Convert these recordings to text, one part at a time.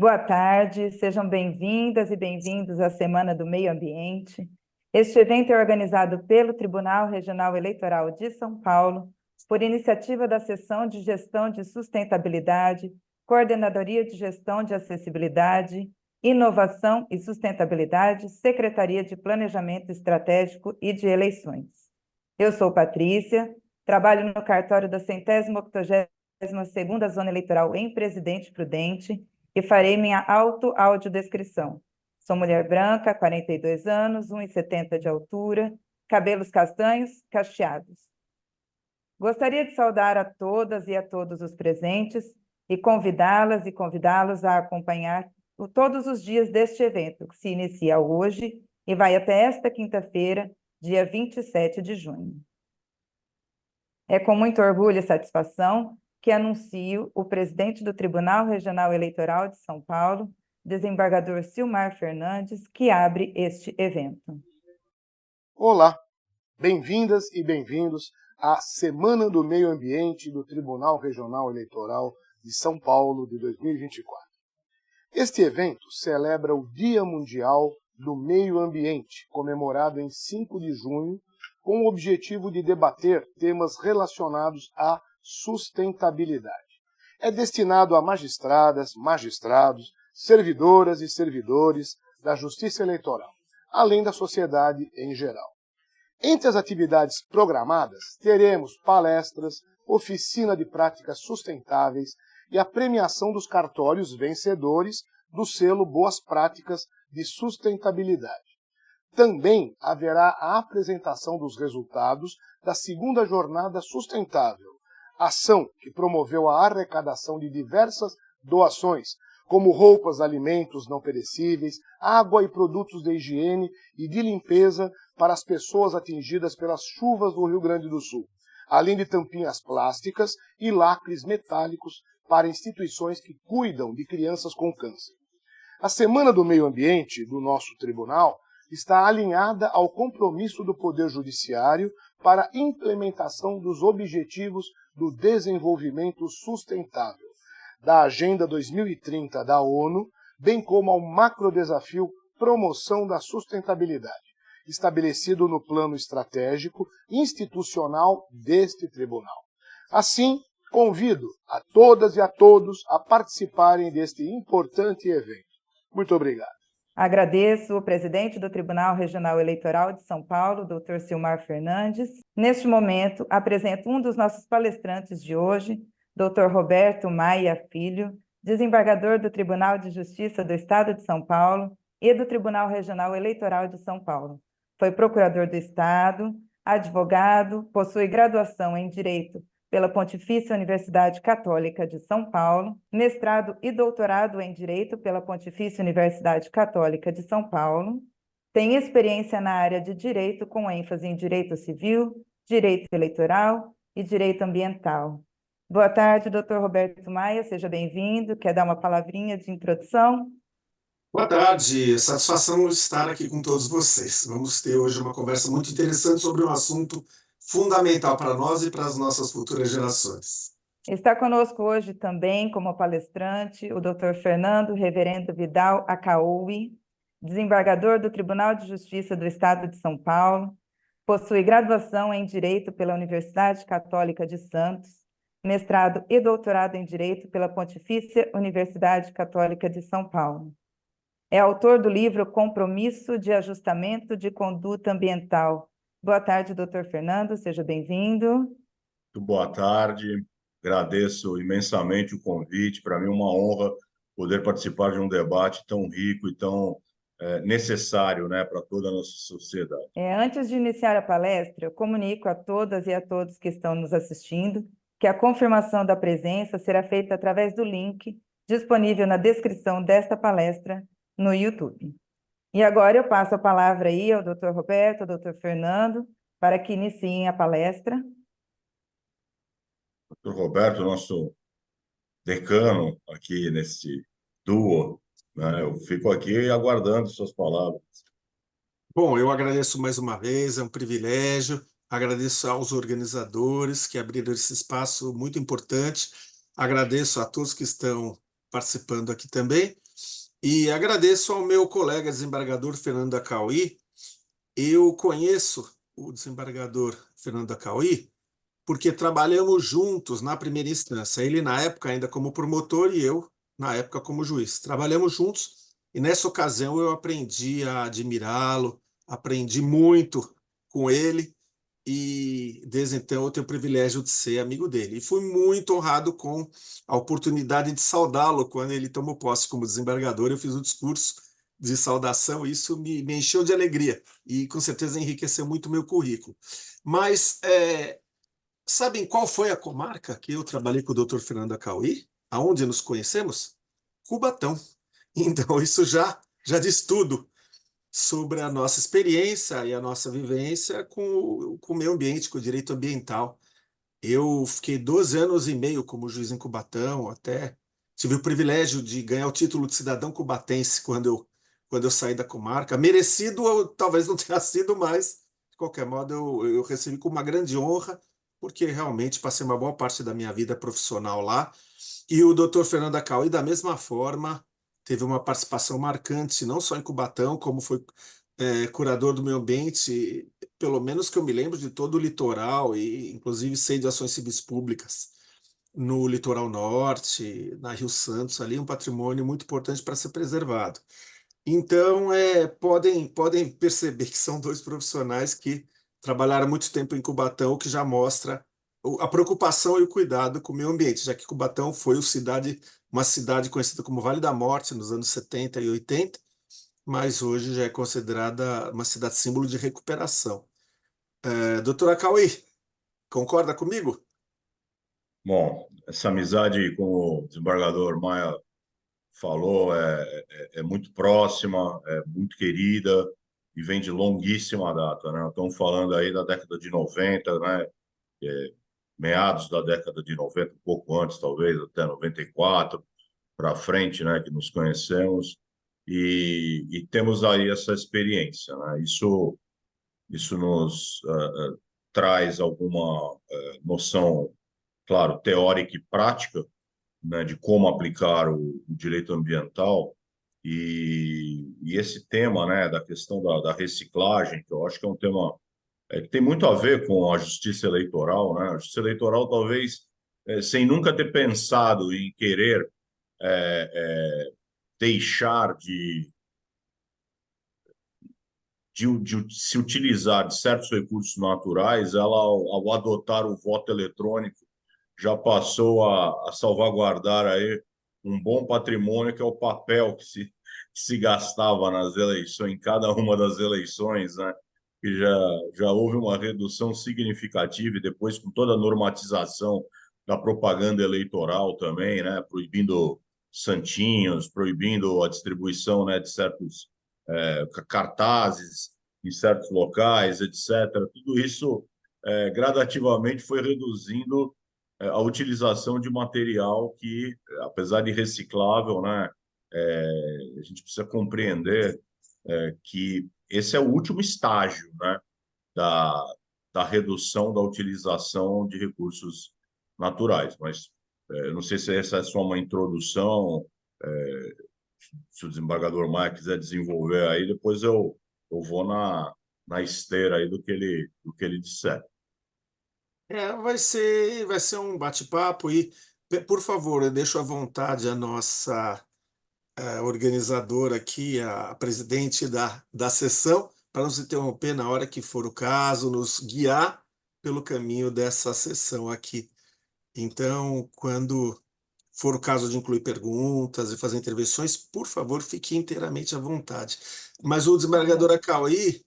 Boa tarde, sejam bem-vindas e bem-vindos à Semana do Meio Ambiente. Este evento é organizado pelo Tribunal Regional Eleitoral de São Paulo, por iniciativa da Seção de Gestão de Sustentabilidade, Coordenadoria de Gestão de Acessibilidade, Inovação e Sustentabilidade, Secretaria de Planejamento Estratégico e de Eleições. Eu sou Patrícia, trabalho no cartório da 182ª Zona Eleitoral em Presidente Prudente, e farei minha audiodescrição. Sou mulher branca, 42 anos, 1,70 de altura, cabelos castanhos, cacheados. Gostaria de saudar a todas e a todos os presentes e convidá-las e convidá-los a acompanhar todos os dias deste evento, que se inicia hoje e vai até esta quinta-feira, dia 27 de junho. É com muito orgulho e satisfação que anuncio o presidente do Tribunal Regional Eleitoral de São Paulo, desembargador Silmar Fernandes, que abre este evento. Olá, bem-vindas e bem-vindos à Semana do Meio Ambiente do Tribunal Regional Eleitoral de São Paulo de 2024. Este evento celebra o Dia Mundial do Meio Ambiente, comemorado em 5 de junho, com o objetivo de debater temas relacionados à sustentabilidade. É destinado a magistradas, magistrados, servidoras e servidores da Justiça Eleitoral, além da sociedade em geral. Entre as atividades programadas, teremos palestras, oficina de práticas sustentáveis e a premiação dos cartórios vencedores do selo Boas Práticas de Sustentabilidade. Também haverá a apresentação dos resultados da segunda Jornada Sustentável, ação que promoveu a arrecadação de diversas doações, como roupas, alimentos não perecíveis, água e produtos de higiene e de limpeza para as pessoas atingidas pelas chuvas do Rio Grande do Sul, além de tampinhas plásticas e lacres metálicos para instituições que cuidam de crianças com câncer. A Semana do Meio Ambiente do nosso tribunal está alinhada ao compromisso do Poder Judiciário para a implementação dos Objetivos do Desenvolvimento Sustentável, da Agenda 2030 da ONU, bem como ao macrodesafio Promoção da Sustentabilidade, estabelecido no Plano Estratégico Institucional deste Tribunal. Assim, convido a todas e a todos a participarem deste importante evento. Muito obrigado. Agradeço o presidente do Tribunal Regional Eleitoral de São Paulo, Dr. Silmar Fernandes. Neste momento, apresento um dos nossos palestrantes de hoje, Dr. Roberto Maia Filho, desembargador do Tribunal de Justiça do Estado de São Paulo e do Tribunal Regional Eleitoral de São Paulo. Foi procurador do Estado, advogado, possui graduação em Direito pela Pontifícia Universidade Católica de São Paulo, mestrado e doutorado em Direito pela Pontifícia Universidade Católica de São Paulo, tem experiência na área de Direito com ênfase em Direito Civil, Direito Eleitoral e Direito Ambiental. Boa tarde, Dr. Roberto Maia, seja bem-vindo. Quer dar uma palavrinha de introdução? Boa tarde, satisfação estar aqui com todos vocês. Vamos ter hoje uma conversa muito interessante sobre um assunto fundamental para nós e para as nossas futuras gerações. Está conosco hoje também, como palestrante, o Dr. Fernando Reverendo Vidal Acaúi, desembargador do Tribunal de Justiça do Estado de São Paulo, possui graduação em Direito pela Universidade Católica de Santos, mestrado e doutorado em Direito pela Pontifícia Universidade Católica de São Paulo. É autor do livro Compromisso de Ajustamento de Conduta Ambiental. Boa tarde, doutor Fernando, seja bem-vindo. Muito boa tarde, agradeço imensamente o convite. Para mim é uma honra poder participar de um debate tão rico e tão necessário, né, para toda a nossa sociedade. Antes de iniciar a palestra, eu comunico a todas e a todos que estão nos assistindo que a confirmação da presença será feita através do link disponível na descrição desta palestra no YouTube. E agora eu passo a palavra aí ao Dr. Roberto, ao Dr. Fernando, para que iniciem a palestra. Dr. Roberto, nosso decano aqui nesse duo, né? Eu fico aqui aguardando suas palavras. Bom, eu agradeço mais uma vez, é um privilégio, agradeço aos organizadores que abriram esse espaço muito importante, agradeço a todos que estão participando aqui também. E agradeço ao meu colega desembargador Fernando Acauí. Eu conheço o desembargador Fernando Acauí porque trabalhamos juntos na primeira instância. Ele, na época, ainda como promotor, e eu, na época, como juiz. Trabalhamos juntos e, nessa ocasião, eu aprendi a admirá-lo, aprendi muito com ele e, desde então, eu tenho o privilégio de ser amigo dele. E fui muito honrado com a oportunidade de saudá-lo quando ele tomou posse como desembargador. Eu fiz o discurso de saudação e isso me encheu de alegria e, com certeza, enriqueceu muito o meu currículo. Mas sabem qual foi a comarca que eu trabalhei com o Dr. Fernando Acauí? Aonde nos conhecemos? Cubatão. Então, isso já diz tudo sobre a nossa experiência e a nossa vivência com o meio ambiente, com o direito ambiental. Eu fiquei 12 anos e meio como juiz em Cubatão, até tive o privilégio de ganhar o título de cidadão cubatense quando eu saí da comarca. Merecido, ou talvez não tenha sido, mas, de qualquer modo, eu recebi com uma grande honra, porque realmente passei uma boa parte da minha vida profissional lá. E o Dr. Fernando Acauí, da mesma forma, teve uma participação marcante, não só em Cubatão, como foi curador do meio ambiente, pelo menos que eu me lembro, de todo o litoral, e inclusive sei de ações civis públicas no litoral norte, na Rio Santos, ali um patrimônio muito importante para ser preservado. Então, podem perceber que são dois profissionais que trabalharam muito tempo em Cubatão, o que já mostra a preocupação e o cuidado com o meio ambiente, já que Cubatão foi uma cidade conhecida como Vale da Morte nos anos 70 e 80, mas hoje já é considerada uma cidade símbolo de recuperação. Doutora Acauí, concorda comigo? Bom, essa amizade, como o desembargador Maia falou, é muito próxima, é muito querida e vem de longuíssima data, né? Nós estamos falando aí da década de 90, né? Meados da década de 90, um pouco antes, talvez, até 94 para frente, né? Que nos conhecemos e temos aí essa experiência, né? Isso nos traz alguma noção, claro, teórica e prática, né, de como aplicar o direito ambiental e esse tema, né, da questão da reciclagem, que eu acho que é um tema que tem muito a ver com a justiça eleitoral, né? A justiça eleitoral talvez sem nunca ter pensado em querer deixar de se utilizar de certos recursos naturais, ela, ao adotar o voto eletrônico, já passou a salvaguardar aí um bom patrimônio, que é o papel que se gastava nas eleições, em cada uma das eleições, né? Que já houve uma redução significativa, e depois com toda a normatização da propaganda eleitoral também, né? Proibindo santinhos, proibindo a distribuição, né, de certos cartazes em certos locais, etc. Tudo isso gradativamente foi reduzindo a utilização de material que, apesar de reciclável, né, a gente precisa compreender que esse é o último estágio, né, da, da redução da utilização de recursos naturais. Mas eu não sei se essa é só uma introdução, se o desembargador Maia quiser desenvolver aí, depois eu vou na esteira aí do que ele disser. Vai ser um bate-papo e, por favor, eu deixo à vontade a nossa organizadora aqui, a presidente da sessão, para nos interromper na hora que for o caso, nos guiar pelo caminho dessa sessão aqui. Então, quando for o caso de incluir perguntas e fazer intervenções, por favor, fique inteiramente à vontade. Mas o desembargador Acauí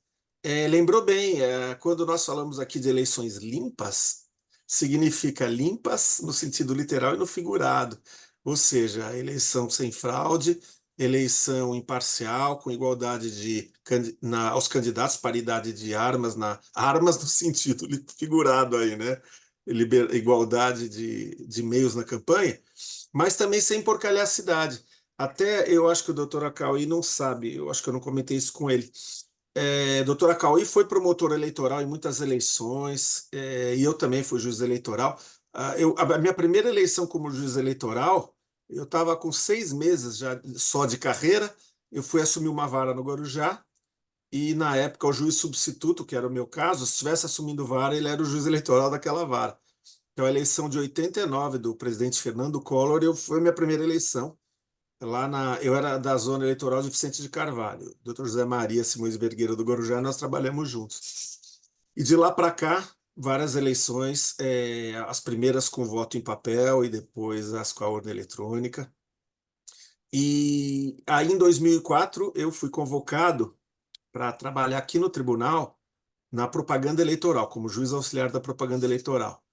lembrou bem, quando nós falamos aqui de eleições limpas, significa limpas no sentido literal e no figurado, ou seja, eleição sem fraude, eleição imparcial, com igualdade aos candidatos, paridade de armas, armas no sentido figurado aí, né? Igualdade de meios na campanha, mas também sem porcalhar a cidade. Até eu acho que o doutor Acauí não sabe, eu acho que eu não comentei isso com ele. Doutor Acauí foi promotor eleitoral em muitas eleições, e eu também fui juiz eleitoral. A minha primeira eleição como juiz eleitoral eu estava com 6 meses já só de carreira, eu fui assumir uma vara no Guarujá, e na época o juiz substituto, que era o meu caso, se estivesse assumindo vara, ele era o juiz eleitoral daquela vara. Então, a eleição de 89 do presidente Fernando Collor foi a minha primeira eleição. Eu era da zona eleitoral de Vicente de Carvalho. O Dr. José Maria Simões Vergueira do Guarujá, nós trabalhamos juntos. E de lá para cá, várias eleições, as primeiras com voto em papel e depois as com a urna eletrônica. E aí, em 2004, eu fui convocado para trabalhar aqui no tribunal na propaganda eleitoral, como juiz auxiliar da propaganda eleitoral.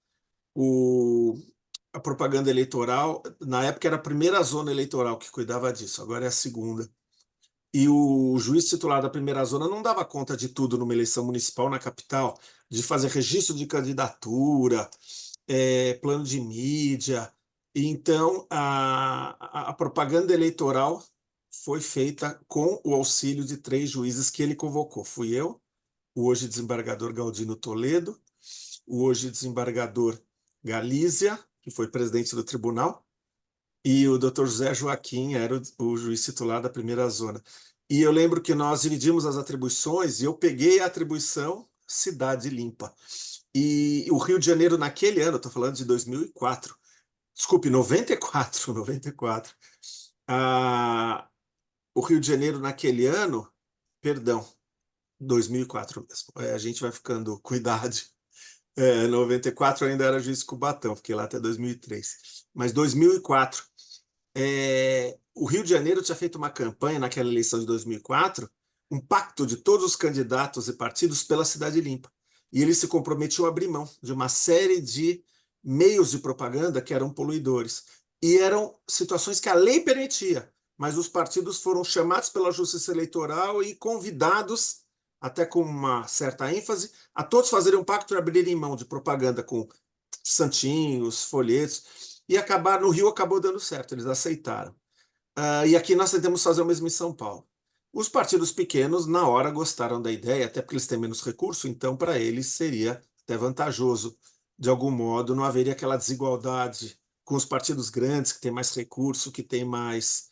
A propaganda eleitoral, na época, era a primeira zona eleitoral que cuidava disso, agora é a segunda. E o juiz titular da primeira zona não dava conta de tudo numa eleição municipal na capital, de fazer registro de candidatura, plano de mídia. Então, a propaganda eleitoral foi feita com o auxílio de 3 juízes que ele convocou. Fui eu, o hoje desembargador Galdino Toledo, o hoje desembargador Galícia, que foi presidente do tribunal, e o Dr. José Joaquim era o juiz titular da primeira zona. E eu lembro que nós dividimos as atribuições e eu peguei a atribuição Cidade Limpa. E o Rio de Janeiro, naquele ano, estou falando de 2004, desculpe, 94, o Rio de Janeiro, naquele ano, perdão, 2004 mesmo, a gente vai ficando com idade. 94 eu ainda era juiz Cubatão, fiquei lá até 2003. Mas 2004, o Rio de Janeiro tinha feito uma campanha naquela eleição de 2004, um pacto de todos os candidatos e partidos pela Cidade Limpa. E eles se comprometiam a abrir mão de uma série de meios de propaganda que eram poluidores. E eram situações que a lei permitia, mas os partidos foram chamados pela Justiça Eleitoral e convidados, até com uma certa ênfase, a todos fazerem um pacto e abrirem mão de propaganda com santinhos, folhetos, e no Rio acabou dando certo, eles aceitaram. E aqui nós tentamos fazer o mesmo em São Paulo. Os partidos pequenos, na hora, gostaram da ideia, até porque eles têm menos recurso, então para eles seria até vantajoso. De algum modo, não haveria aquela desigualdade com os partidos grandes, que têm mais recurso, que têm mais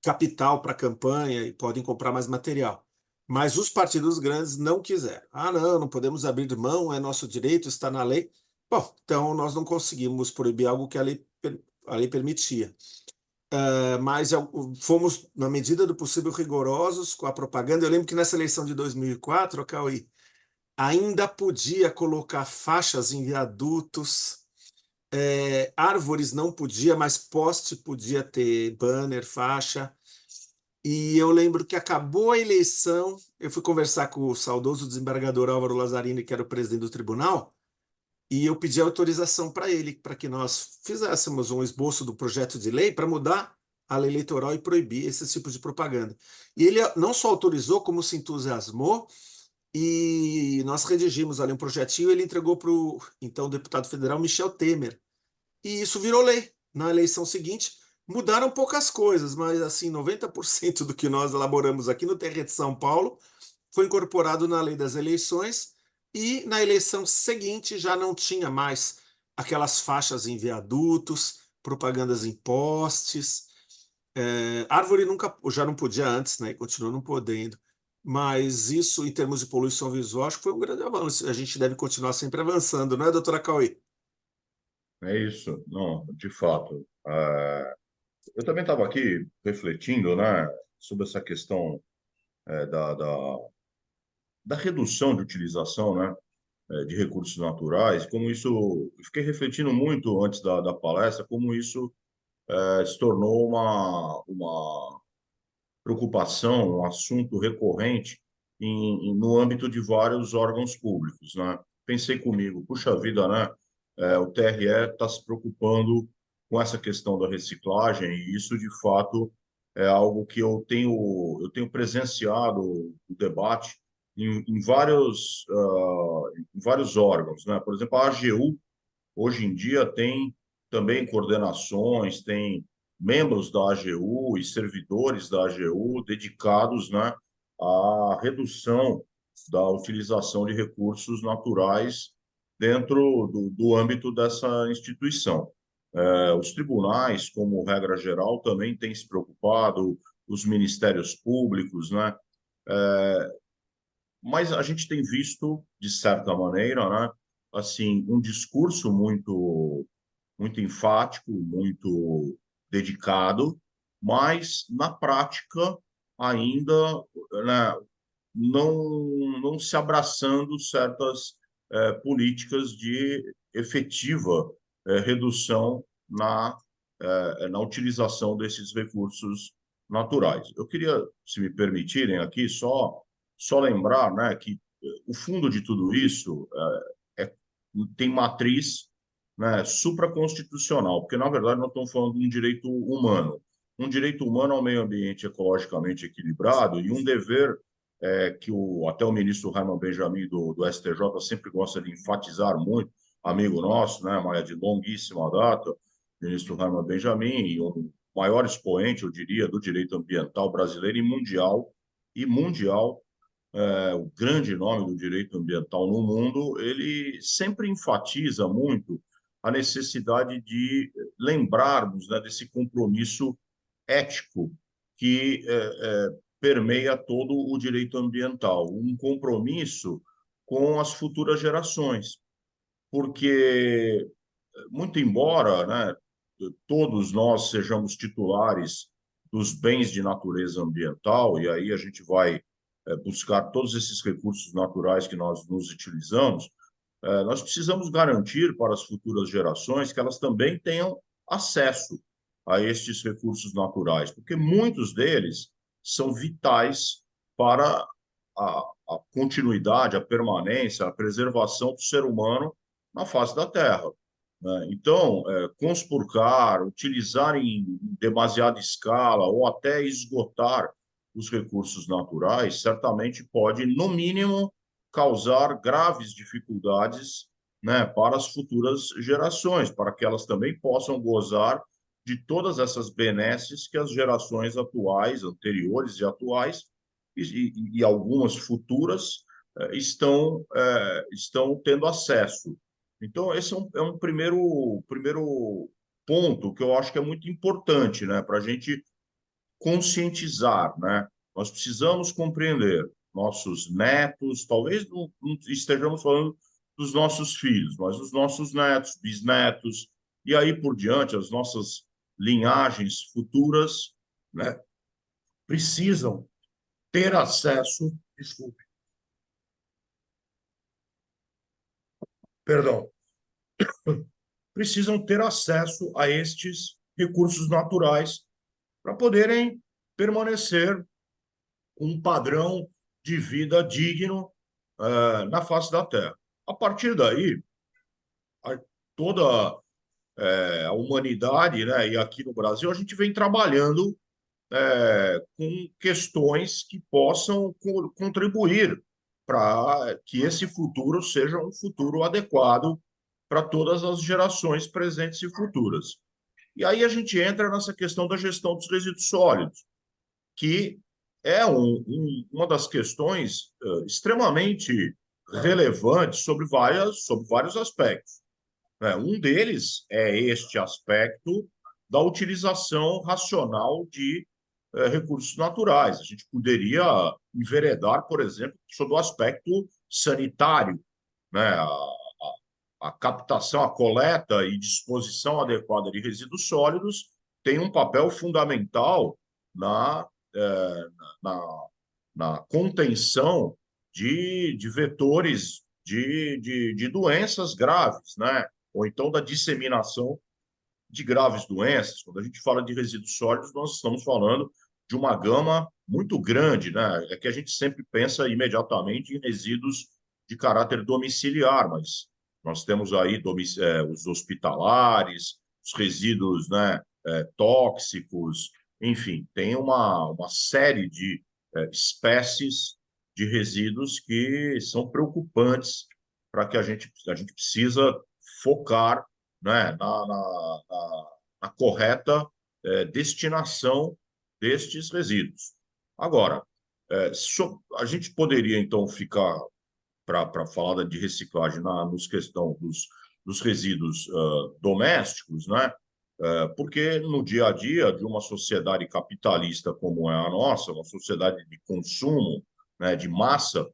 capital para a campanha e podem comprar mais material. Mas os partidos grandes não quiseram. Não podemos abrir mão, é nosso direito, está na lei. Bom, então nós não conseguimos proibir algo que a lei permitia. Mas fomos, na medida do possível, rigorosos com a propaganda. Eu lembro que nessa eleição de 2004, Cauê, ainda podia colocar faixas em viadutos, árvores não podia, mas poste podia ter banner, faixa. E eu lembro que acabou a eleição, eu fui conversar com o saudoso desembargador Álvaro Lazzarini, que era o presidente do tribunal, e eu pedi autorização para ele, para que nós fizéssemos um esboço do projeto de lei para mudar a lei eleitoral e proibir esses tipos de propaganda. E ele não só autorizou, como se entusiasmou, e nós redigimos ali um projetinho e ele entregou para o então deputado federal Michel Temer. E isso virou lei. Na eleição seguinte, mudaram poucas coisas, mas assim, 90% do que nós elaboramos aqui no TRE de São Paulo foi incorporado na lei das eleições, e na eleição seguinte já não tinha mais aquelas faixas em viadutos, propagandas em postes. Árvore nunca, já não podia antes, né? E continua não podendo. Mas isso, em termos de poluição visual, acho que foi um grande avanço. A gente deve continuar sempre avançando, não é, doutora Cauê? É isso, não, de fato. Eu também estava aqui refletindo, né, sobre essa questão da redução de utilização, né, de recursos naturais, como isso. Eu fiquei refletindo muito antes da palestra, como isso se tornou uma preocupação, um assunto recorrente no âmbito de vários órgãos públicos, né? Pensei comigo, puxa vida, né? O TRE está se preocupando com essa questão da reciclagem e isso, de fato, é algo que eu tenho presenciado o debate em vários órgãos, né? Por exemplo, a AGU, hoje em dia, tem também coordenações, tem membros da AGU e servidores da AGU dedicados, né, à redução da utilização de recursos naturais dentro do âmbito dessa instituição. Os tribunais, como regra geral, também têm se preocupado, os ministérios públicos, né? Mas a gente tem visto, de certa maneira, né, assim, um discurso muito enfático, muito dedicado, mas na prática ainda, né, não se abraçando certas políticas de efetiva redução na utilização desses recursos naturais. Eu queria, se me permitirem aqui, só lembrar, né, que o fundo de tudo isso tem matriz, né, supraconstitucional, porque, na verdade, nós estamos falando de um direito humano ao meio ambiente ecologicamente equilibrado e um dever que até o ministro Herman Benjamin do STJ sempre gosta de enfatizar muito, amigo nosso, né, mas é de longuíssima data, ministro Herman Benjamin, e um maior expoente, eu diria, do direito ambiental brasileiro e mundial, o grande nome do direito ambiental no mundo, ele sempre enfatiza muito a necessidade de lembrarmos, né, desse compromisso ético que permeia todo o direito ambiental, um compromisso com as futuras gerações, porque, muito embora, né, todos nós sejamos titulares dos bens de natureza ambiental, e aí a gente vai buscar todos esses recursos naturais que nós nos utilizamos, nós precisamos garantir para as futuras gerações que elas também tenham acesso a estes recursos naturais, porque muitos deles são vitais para a continuidade, a permanência, a preservação do ser humano na face da Terra, né? Então, conspurcar, utilizar em demasiada escala ou até esgotar os recursos naturais, certamente pode, no mínimo, causar graves dificuldades, né, para as futuras gerações, para que elas também possam gozar de todas essas benesses que as gerações atuais, anteriores e atuais, e algumas futuras, estão tendo acesso. Então, esse é um primeiro ponto que eu acho que é muito importante, né, para a gente conscientizar, né? Nós precisamos compreender nossos netos, talvez não estejamos falando dos nossos filhos, mas dos nossos netos, bisnetos, e aí por diante, as nossas linhagens futuras, né, precisam ter acesso, desculpe, perdão, precisam ter acesso a estes recursos naturais para poderem permanecer com um padrão de vida digno na face da Terra. A partir daí, toda a humanidade, né, e aqui no Brasil, a gente vem trabalhando com questões que possam contribuir para que esse futuro seja um futuro adequado para todas as gerações presentes e futuras. E aí a gente entra nessa questão da gestão dos resíduos sólidos, que é uma das questões extremamente relevantes sobre vários aspectos, né? Um deles é este aspecto da utilização racional de recursos naturais. A gente poderia enveredar, por exemplo, sobre o aspecto sanitário, né? A captação, a coleta e disposição adequada de resíduos sólidos tem um papel fundamental na, eh, na, na contenção de vetores de doenças graves, né? Ou então da disseminação de graves doenças. Quando a gente fala de resíduos sólidos, nós estamos falando de uma gama muito grande, né? É que a gente sempre pensa imediatamente em resíduos de caráter domiciliar, mas nós temos aí os hospitalares, os resíduos, né, tóxicos, enfim, tem uma série de espécies de resíduos que são preocupantes para que a gente precisa focar, né, na correta destinação destes resíduos. Agora, a gente poderia, então, ficar, para falar de reciclagem, nos questão dos resíduos domésticos, né? Porque no dia a dia de uma sociedade capitalista como é a nossa, uma sociedade de consumo, né, de massa,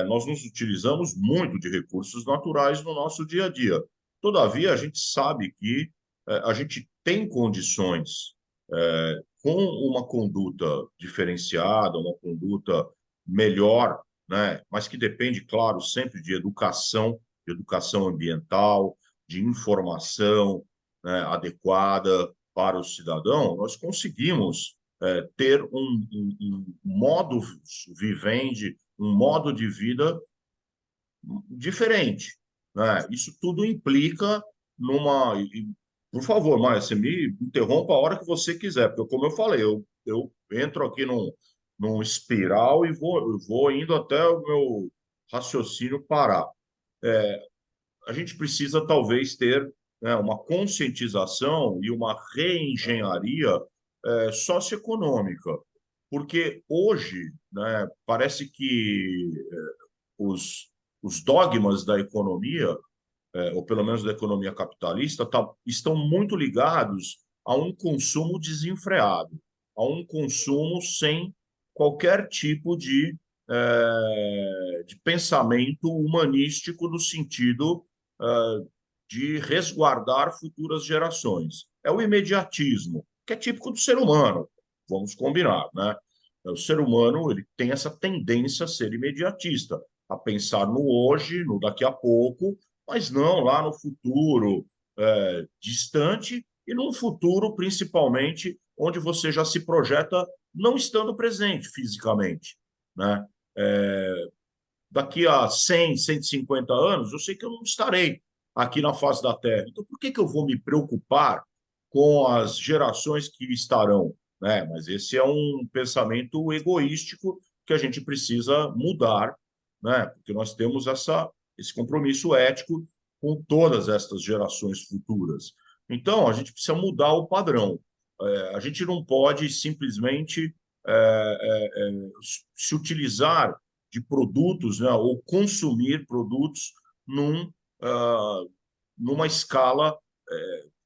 nós nos utilizamos muito de recursos naturais no nosso dia a dia. Todavia, a gente sabe que a gente tem condições, com uma conduta diferenciada, uma conduta melhor, né, mas que depende, claro, sempre de educação ambiental, de informação, né, adequada para o cidadão, nós conseguimos ter um modo vivendi, um modo de vida diferente, né? Isso tudo implica numa... Por favor, Maia, você me interrompa a hora que você quiser, porque, como eu falei, eu entro aqui num espiral e vou indo até o meu raciocínio parar. A gente precisa talvez ter, né, uma conscientização e uma reengenharia socioeconômica, porque hoje, né, parece que os, os dogmas da economia, ou pelo menos da economia capitalista, estão muito ligados a um consumo desenfreado, a um consumo sem qualquer tipo de pensamento humanístico no sentido de resguardar futuras gerações. É o imediatismo, que é típico do ser humano, vamos combinar, né? O ser humano ele tem essa tendência a ser imediatista, a pensar no hoje, no daqui a pouco, mas não lá no futuro distante e num futuro, principalmente, onde você já se projeta não estando presente fisicamente, né? Daqui a 100, 150 anos, eu sei que eu não estarei aqui na face da Terra. Então, por que eu vou me preocupar com as gerações que estarão, né? Mas esse é um pensamento egoístico que a gente precisa mudar, né? Porque nós temos esse compromisso ético com todas estas gerações futuras. Então, a gente precisa mudar o padrão. A gente não pode simplesmente se utilizar de produtos, né, ou consumir produtos num, uh, numa escala,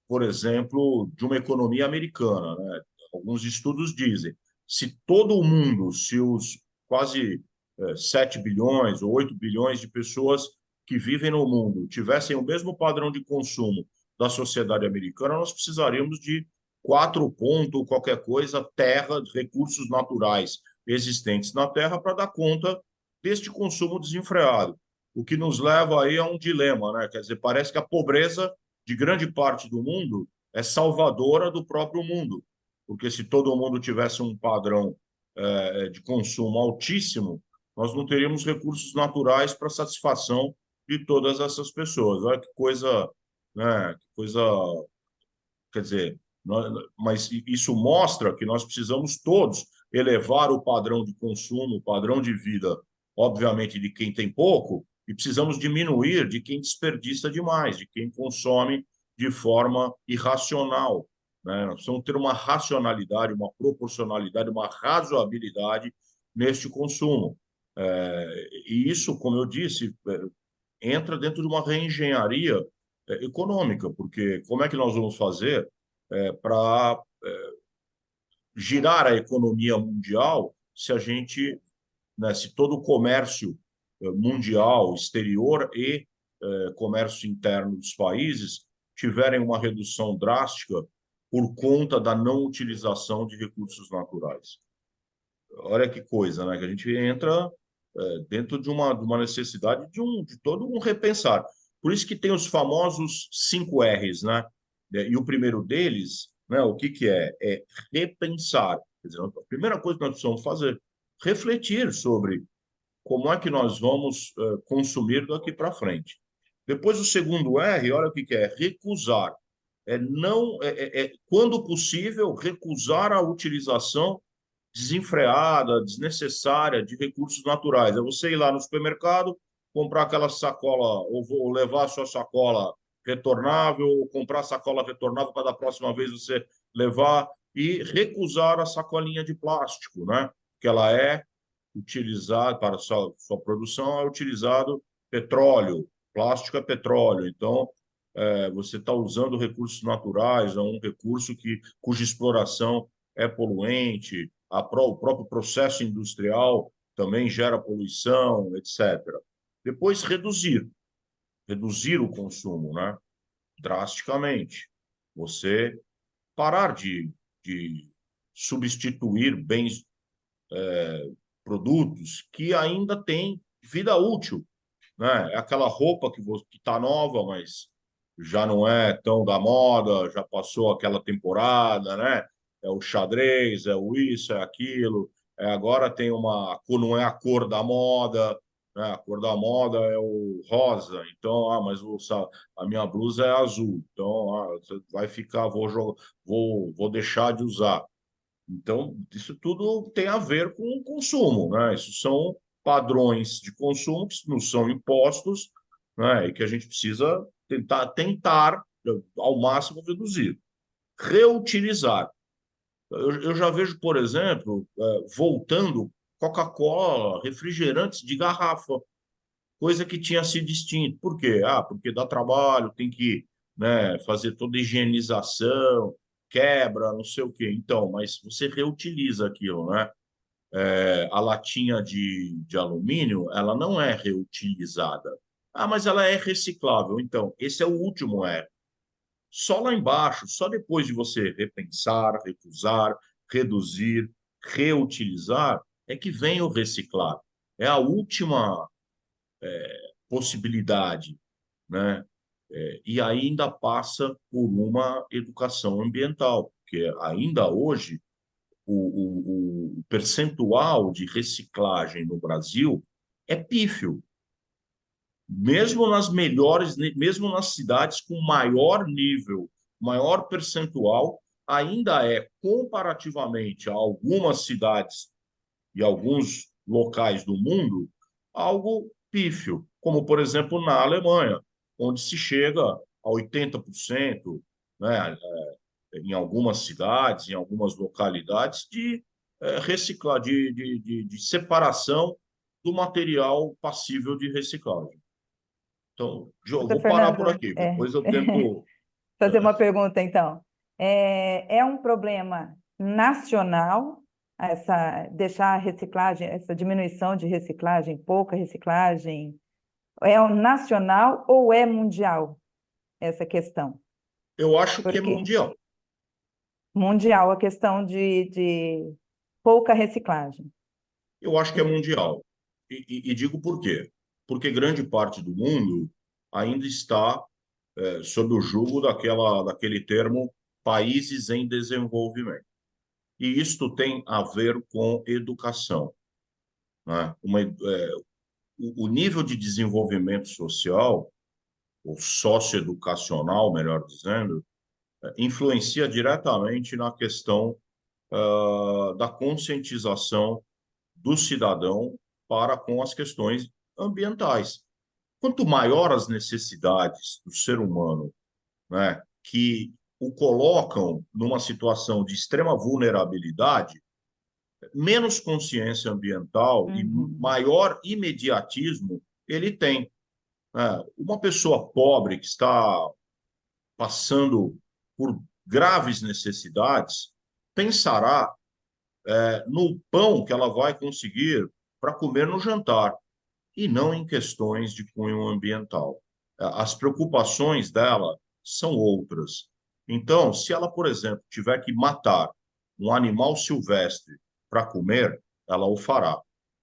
por exemplo, de uma economia americana, né? Alguns estudos dizem, se todo o mundo, se os quase 7 bilhões ou 8 bilhões de pessoas que vivem no mundo tivessem o mesmo padrão de consumo da sociedade americana, nós precisaríamos de 4 pontos, qualquer coisa, terra, recursos naturais existentes na Terra para dar conta deste consumo desenfreado. O que nos leva aí a um dilema, né? Quer dizer, parece que a pobreza de grande parte do mundo é salvadora do próprio mundo, porque se todo mundo tivesse um padrão de consumo altíssimo, nós não teríamos recursos naturais para satisfação de todas essas pessoas. Olha que coisa, né? Que coisa, quer dizer, mas isso mostra que nós precisamos todos elevar o padrão de consumo, o padrão de vida, obviamente, de quem tem pouco, e precisamos diminuir de quem desperdiça demais, de quem consome de forma irracional, né? Nós precisamos ter uma racionalidade, uma proporcionalidade, uma razoabilidade neste consumo. E isso, como eu disse, entra dentro de uma reengenharia econômica, porque como é que nós vamos fazer para girar a economia mundial se a gente, né, se todo o comércio mundial, exterior e comércio interno dos países tiverem uma redução drástica por conta da não utilização de recursos naturais. Olha que coisa, né? Que a gente entra dentro de uma necessidade de todo um repensar. Por isso que tem os famosos 5 R's, né? E o primeiro deles, né, o que é? É repensar. Quer dizer, a primeira coisa que nós precisamos fazer, refletir sobre como é que nós vamos consumir daqui para frente. Depois, o segundo R, olha o que é? Recusar. Não, quando possível, recusar a utilização desenfreada, desnecessária de recursos naturais. É você ir lá no supermercado, comprar aquela sacola, ou levar a sua sacola retornável, ou comprar a sacola retornável para da próxima vez você levar, e recusar a sacolinha de plástico, né? Que ela é utilizada, para sua produção, é utilizado petróleo, plástico é petróleo. Então, você está usando recursos naturais, é um recurso cuja exploração é poluente, o próprio processo industrial também gera poluição, etc. Depois, reduzir o consumo, né? Drasticamente. Você parar de substituir bens, produtos que ainda têm vida útil, né? É aquela roupa que está nova, mas já não é tão da moda, já passou aquela temporada, né? É o xadrez, é o isso, é aquilo. Agora tem não é a cor da moda, né? A cor da moda é o rosa. Então, mas a minha blusa é azul. Então, você vai ficar, vou deixar de usar. Então, isso tudo tem a ver com o consumo, né? Isso são padrões de consumo que nos são impostos, né? E que a gente precisa tentar ao máximo reduzir. Reutilizar. Eu já vejo, por exemplo, voltando Coca-Cola, refrigerantes de garrafa, coisa que tinha sido extinto. Por quê? Porque dá trabalho, tem que, né, fazer toda a higienização, quebra, não sei o quê. Então, mas você reutiliza aquilo, né? A latinha de alumínio, ela não é reutilizada. Mas ela é reciclável. Então, esse é o último R. Só lá embaixo, só depois de você repensar, recusar, reduzir, reutilizar, é que vem o reciclar. É a última possibilidade, né? E ainda passa por uma educação ambiental, porque ainda hoje o percentual de reciclagem no Brasil é pífio. Mesmo nas melhores, mesmo nas cidades com maior nível, maior percentual, ainda é, comparativamente a algumas cidades e alguns locais do mundo, algo pífio, como, por exemplo, na Alemanha, onde se chega a 80%, né, em algumas cidades, em algumas localidades, de reciclar, de separação do material passível de reciclagem. Então, João, Doutor vou parar por Fernando, aqui, depois eu tento. fazer uma pergunta, então. É um problema nacional deixar a reciclagem, essa diminuição de reciclagem, pouca reciclagem, é um nacional ou é mundial essa questão? Eu acho que é Porque mundial. mundial a questão de pouca reciclagem. Eu acho que é mundial. E digo por quê? Porque grande parte do mundo ainda está sob o jugo daquele termo países em desenvolvimento. E isto tem a ver com educação, né? O nível de desenvolvimento social, ou socioeducacional, melhor dizendo, influencia diretamente na questão da conscientização do cidadão para com as questões ambientais. Quanto maior as necessidades do ser humano, né, que o colocam numa situação de extrema vulnerabilidade, menos consciência ambiental e Uhum. maior imediatismo ele tem. Uma pessoa pobre que está passando por graves necessidades pensará no pão que ela vai conseguir para comer no jantar e não em questões de cunho ambiental. As preocupações dela são outras. Então, se ela, por exemplo, tiver que matar um animal silvestre para comer, ela o fará.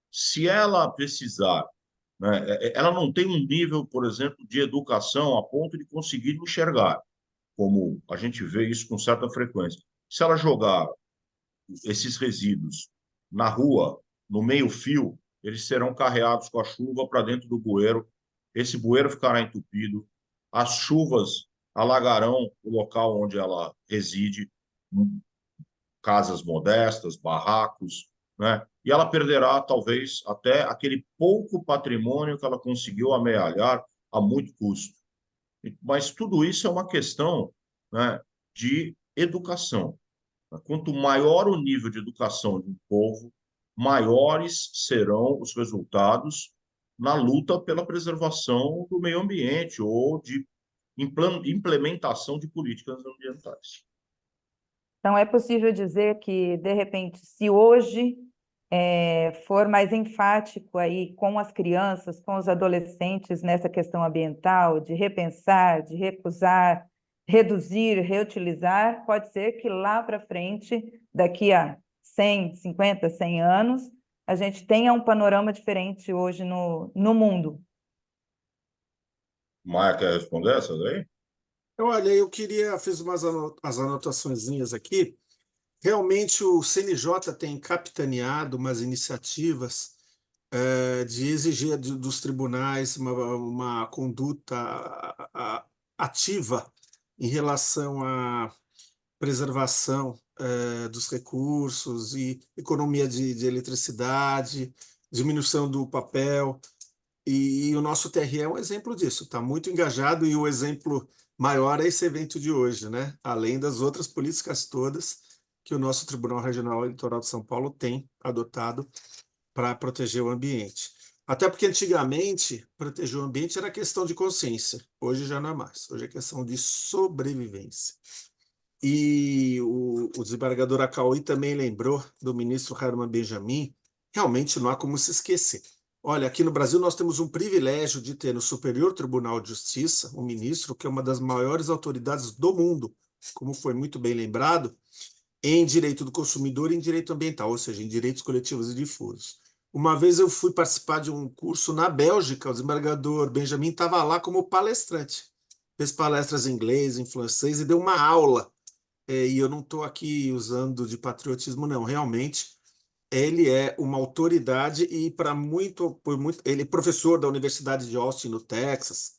Se ela precisar, né, ela não tem um nível, por exemplo, de educação a ponto de conseguir enxergar, como a gente vê isso com certa frequência. Se ela jogar esses resíduos na rua, no meio-fio, eles serão carreados com a chuva para dentro do bueiro. Esse bueiro ficará entupido, as chuvas alagarão o local onde ela reside, casas modestas, barracos, né? E ela perderá, talvez, até aquele pouco patrimônio que ela conseguiu amealhar a muito custo. Mas tudo isso é uma questão, né, de educação. Quanto maior o nível de educação de um povo, maiores serão os resultados na luta pela preservação do meio ambiente ou de implementação de políticas ambientais. Então, é possível dizer que, de repente, se hoje for mais enfático aí com as crianças, com os adolescentes nessa questão ambiental, de repensar, de recusar, reduzir, reutilizar, pode ser que lá para frente, daqui a 100, 50, 100 anos, a gente tenha um panorama diferente hoje no mundo. Maia quer responder essa daí? Olha, fiz as anotaçõezinhas aqui. Realmente o CNJ tem capitaneado umas iniciativas de exigir dos tribunais uma conduta ativa em relação à preservação dos recursos e economia de eletricidade, diminuição do papel. E o nosso TRE é um exemplo disso, está muito engajado, e o exemplo maior é esse evento de hoje, né? Além das outras políticas todas que o nosso Tribunal Regional Eleitoral de São Paulo tem adotado para proteger o ambiente. Até porque antigamente proteger o ambiente era questão de consciência, hoje já não é mais, hoje é questão de sobrevivência. E o desembargador Acauí também lembrou do ministro Herman Benjamin, realmente não há como se esquecer. Olha, aqui no Brasil nós temos um privilégio de ter no Superior Tribunal de Justiça um ministro que é uma das maiores autoridades do mundo, como foi muito bem lembrado, em direito do consumidor e em direito ambiental, ou seja, em direitos coletivos e difusos. Uma vez eu fui participar de um curso na Bélgica, o desembargador Benjamin estava lá como palestrante. Fez palestras em inglês, em francês e deu uma aula. E eu não estou aqui usando de patriotismo, não. Realmente, ele é uma autoridade e ele é professor da Universidade de Austin, no Texas,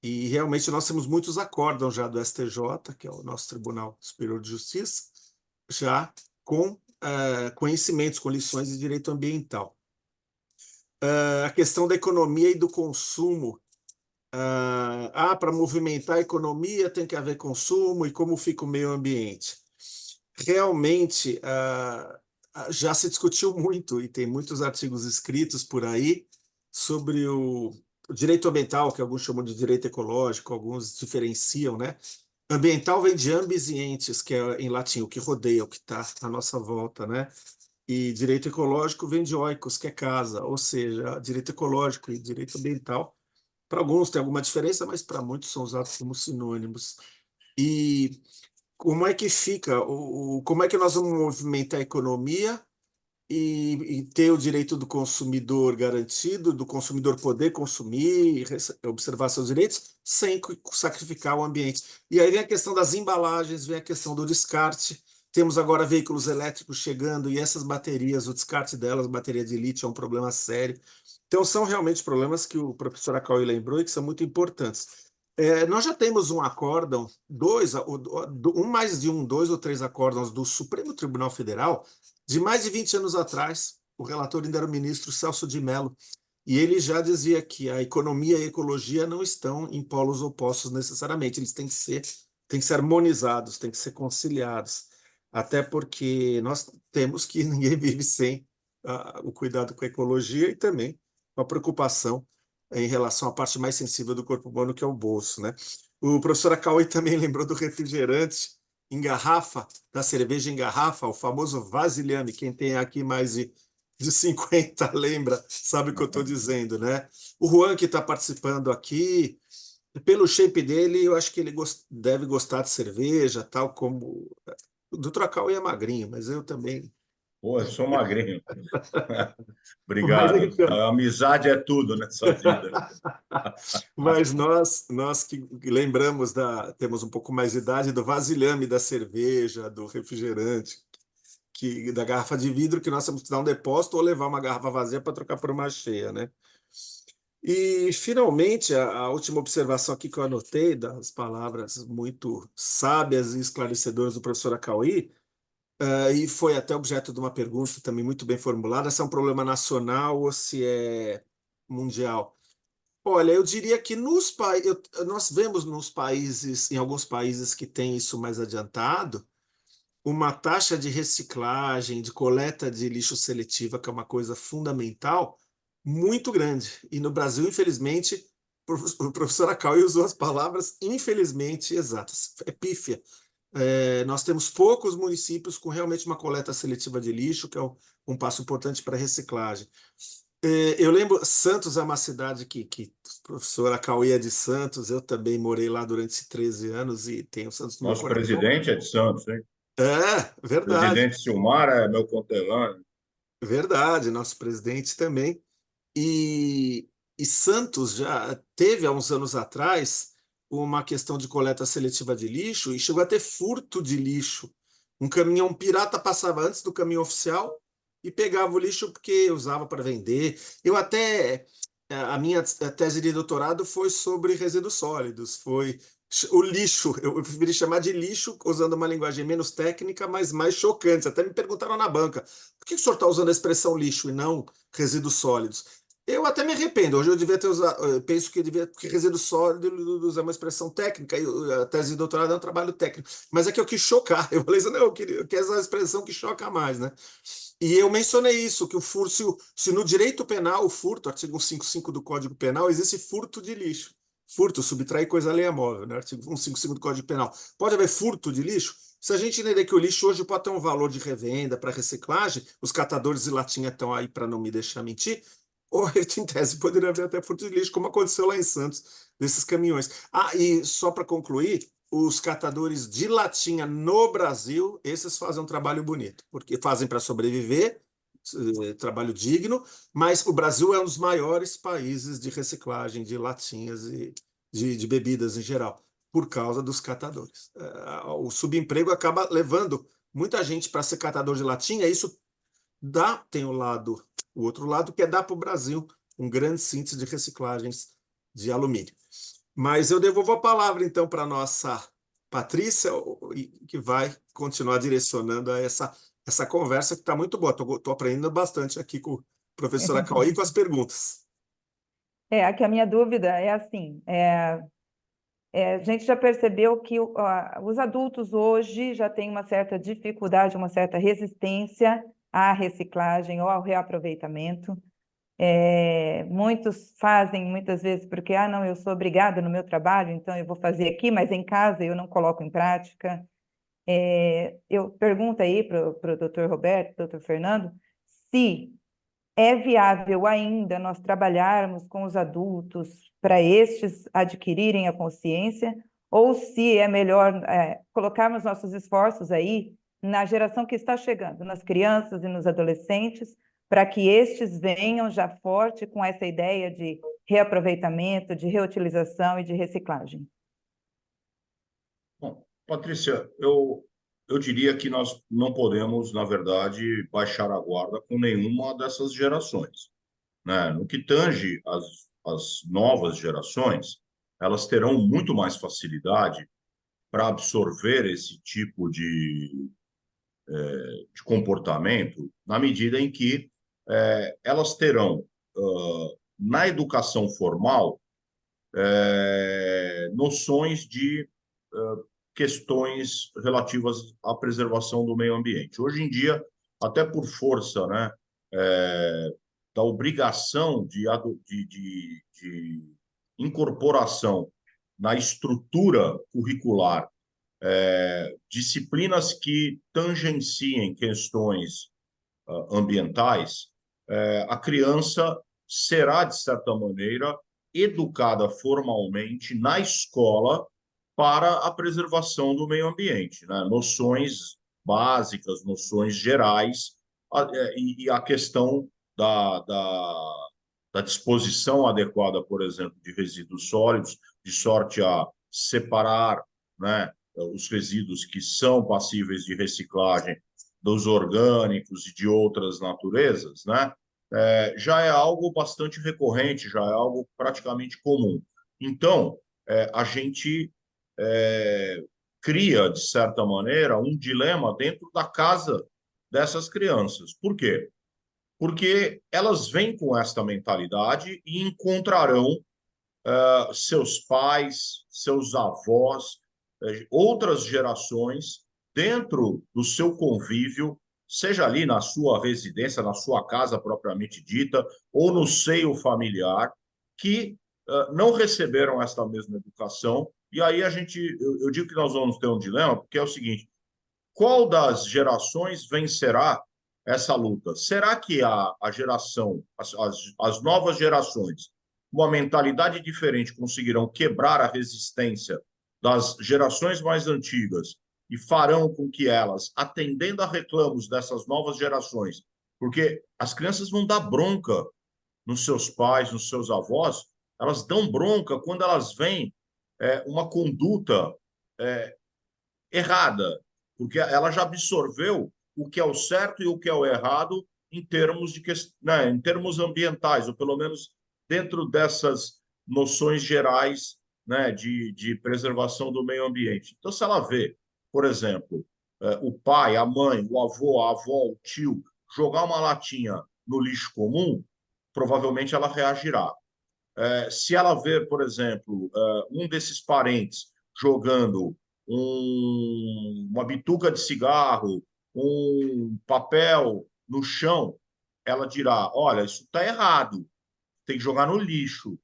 e realmente nós temos muitos acórdãos já do STJ, que é o nosso Tribunal Superior de Justiça, já com conhecimentos, com lições de direito ambiental. A questão da economia e do consumo. Para movimentar a economia tem que haver consumo, e como fica o meio ambiente? Realmente, já se discutiu muito, e tem muitos artigos escritos por aí sobre o direito ambiental, que alguns chamam de direito ecológico, alguns diferenciam, né? Ambiental vem de ambis e entes, que é em latim, o que rodeia, o que está à nossa volta, né? E direito ecológico vem de oikos, que é casa, ou seja, direito ecológico e direito ambiental, para alguns tem alguma diferença, mas para muitos são usados como sinônimos. E como é que fica? Como é que nós vamos movimentar a economia e ter o direito do consumidor garantido, do consumidor poder consumir, observar seus direitos, sem sacrificar o ambiente? E aí vem a questão das embalagens, vem a questão do descarte. Temos agora veículos elétricos chegando, e essas baterias, o descarte delas, bateria de lítio, é um problema sério. Então, são realmente problemas que o professor Acauí lembrou e que são muito importantes. Nós já temos um acórdão, dois ou três acórdãos do Supremo Tribunal Federal, de mais de 20 anos atrás. O relator ainda era o ministro Celso de Mello, e ele já dizia que a economia e a ecologia não estão em polos opostos necessariamente, eles têm que ser harmonizados, têm que ser conciliados, até porque nós temos que ninguém vive sem o cuidado com a ecologia e também com a preocupação em relação à parte mais sensível do corpo humano, que é o bolso, né? O professor Acauí também lembrou do refrigerante em garrafa, da cerveja em garrafa, o famoso vasilhame. Quem tem aqui mais de 50 lembra, sabe o que eu estou dizendo, né? O Juan, que está participando aqui, pelo shape dele, eu acho que ele deve gostar de cerveja, tal como... O Dr. Acauí é magrinho, mas eu também... Pô, eu sou magrinho. Mas, Obrigado. então, A amizade é tudo nessa vida. mas nós que lembramos temos um pouco mais de idade, do vasilhame da cerveja, do refrigerante, da garrafa de vidro, que nós temos que dar um depósito ou levar uma garrafa vazia para trocar por uma cheia, né? E, finalmente, a última observação aqui que eu anotei, das palavras muito sábias e esclarecedoras do professor Acauí, e foi até objeto de uma pergunta também muito bem formulada, se é um problema nacional ou se é mundial. Olha, eu diria que nós vemos em alguns países que têm isso mais adiantado, uma taxa de reciclagem, de coleta de lixo seletiva, que é uma coisa fundamental, muito grande. E no Brasil, infelizmente, o professor Acauí usou as palavras infelizmente exatas, é pífia. Nós temos poucos municípios com realmente uma coleta seletiva de lixo, que é um passo importante para a reciclagem. Eu lembro, Santos é uma cidade que o professor Acauí é de Santos, eu também morei lá durante 13 anos e tenho Santos no meu Nosso coração. presidente é de Santos, hein? O Verdade, presidente Silmar é meu conterrâneo. verdade, nosso presidente também. E, e Santos já teve, há uns anos atrás, uma questão de coleta seletiva de lixo e chegou a ter furto de lixo. Um caminhão pirata passava antes do caminhão oficial e pegava o lixo porque usava para vender. Eu até. A minha tese de doutorado foi sobre resíduos sólidos, foi o lixo. Eu preferi chamar de lixo, usando uma linguagem menos técnica, mas mais chocante. Até me perguntaram na banca: por que o senhor está usando a expressão lixo e não resíduos sólidos? Eu até me arrependo. Hoje eu devia ter usado, eu penso que devia, porque resíduo sólido é uma expressão técnica, e a tese de doutorado é um trabalho técnico. Mas é que eu quis chocar. Eu falei assim, não, eu quero essa expressão que choca mais, né? E eu mencionei isso, que o furto, se no direito penal, o furto, artigo 155 do Código Penal, existe furto de lixo. Furto, subtrair coisa alheia móvel, né? Artigo 155 do Código Penal. Pode haver furto de lixo? Se a gente entender que o lixo hoje pode ter um valor de revenda para reciclagem, os catadores de latinha estão aí para não me deixar mentir, ou em tese poderia haver até furto de lixo, como aconteceu lá em Santos, desses caminhões. E só para concluir, os catadores de latinha no Brasil, esses fazem um trabalho bonito, porque fazem para sobreviver, trabalho digno, mas o Brasil é um dos maiores países de reciclagem de latinhas e de bebidas em geral, por causa dos catadores. O subemprego acaba levando muita gente para ser catador de latinha, e isso tem o outro lado, que é dar para o Brasil um grande síntese de reciclagens de alumínio. Mas eu devolvo a palavra, então, para a nossa Patrícia, que vai continuar direcionando essa conversa, que está muito boa. Estou aprendendo bastante aqui com o professor Acauí com as perguntas. Aqui a minha dúvida é assim, a gente já percebeu que os adultos hoje já têm uma certa dificuldade, uma certa resistência à reciclagem ou ao reaproveitamento. Muitos fazem muitas vezes porque, não, eu sou obrigada no meu trabalho, então eu vou fazer aqui, mas em casa eu não coloco em prática. Eu pergunto aí para o doutor Roberto, doutor Fernando, se é viável ainda nós trabalharmos com os adultos para estes adquirirem a consciência, ou se é melhor colocarmos nossos esforços aí na geração que está chegando, nas crianças e nos adolescentes, para que estes venham já forte com essa ideia de reaproveitamento, de reutilização e de reciclagem. Bom, Patrícia, eu diria que nós não podemos, na verdade, baixar a guarda com nenhuma dessas gerações, né? No que tange as novas gerações, elas terão muito mais facilidade para absorver esse tipo de comportamento na medida em que elas terão, na educação formal, noções de questões relativas à preservação do meio ambiente. Hoje em dia, até por força, né, da obrigação de incorporação na estrutura curricular, disciplinas que tangenciem questões ambientais, a criança será, de certa maneira, educada formalmente na escola para a preservação do meio ambiente, né? Noções básicas, noções gerais, e a questão da disposição adequada, por exemplo, de resíduos sólidos, de sorte a separar, né, os resíduos que são passíveis de reciclagem dos orgânicos e de outras naturezas, né? Já é algo bastante recorrente, já é algo praticamente comum. Então, a gente cria, de certa maneira, um dilema dentro da casa dessas crianças. Por quê? Porque elas vêm com esta mentalidade e encontrarão seus pais, seus avós, outras gerações dentro do seu convívio, seja ali na sua residência, na sua casa propriamente dita, ou no seio familiar, que não receberam esta mesma educação. E aí eu digo que nós vamos ter um dilema, porque é o seguinte: qual das gerações vencerá essa luta? Será que a geração, as novas gerações, com uma mentalidade diferente, conseguirão quebrar a resistência das gerações mais antigas e farão com que elas, atendendo a reclamos dessas novas gerações, porque as crianças vão dar bronca nos seus pais, nos seus avós, elas dão bronca quando elas veem uma conduta errada, porque ela já absorveu o que é o certo e o que é o errado em termos em termos ambientais, ou pelo menos dentro dessas noções gerais, né, de preservação do meio ambiente. Então, se ela vê, por exemplo, o pai, a mãe, o avô, a avó, o tio jogar uma latinha no lixo comum, provavelmente ela reagirá. Se ela vê, por exemplo, um desses parentes jogando uma bituca de cigarro, um papel no chão, ela dirá: olha, isso está errado, tem que jogar no lixo.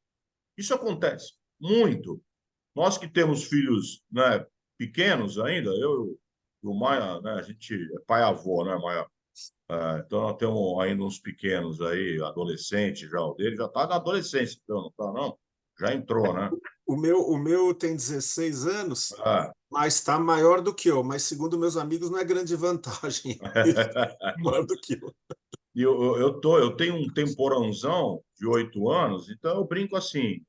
Isso acontece muito. Nós que temos filhos, né, pequenos ainda, eu e o Maia, né, a gente é pai-avô, né, Maia? Então, nós temos ainda uns pequenos aí, adolescente já, o dele já está na adolescência, então, não está, não? Já entrou, né? O meu tem 16 anos, É. mas está maior do que eu. Mas, segundo meus amigos, não é grande vantagem. Maior do que eu. E eu tenho um temporãozão de 8 anos, então eu brinco assim: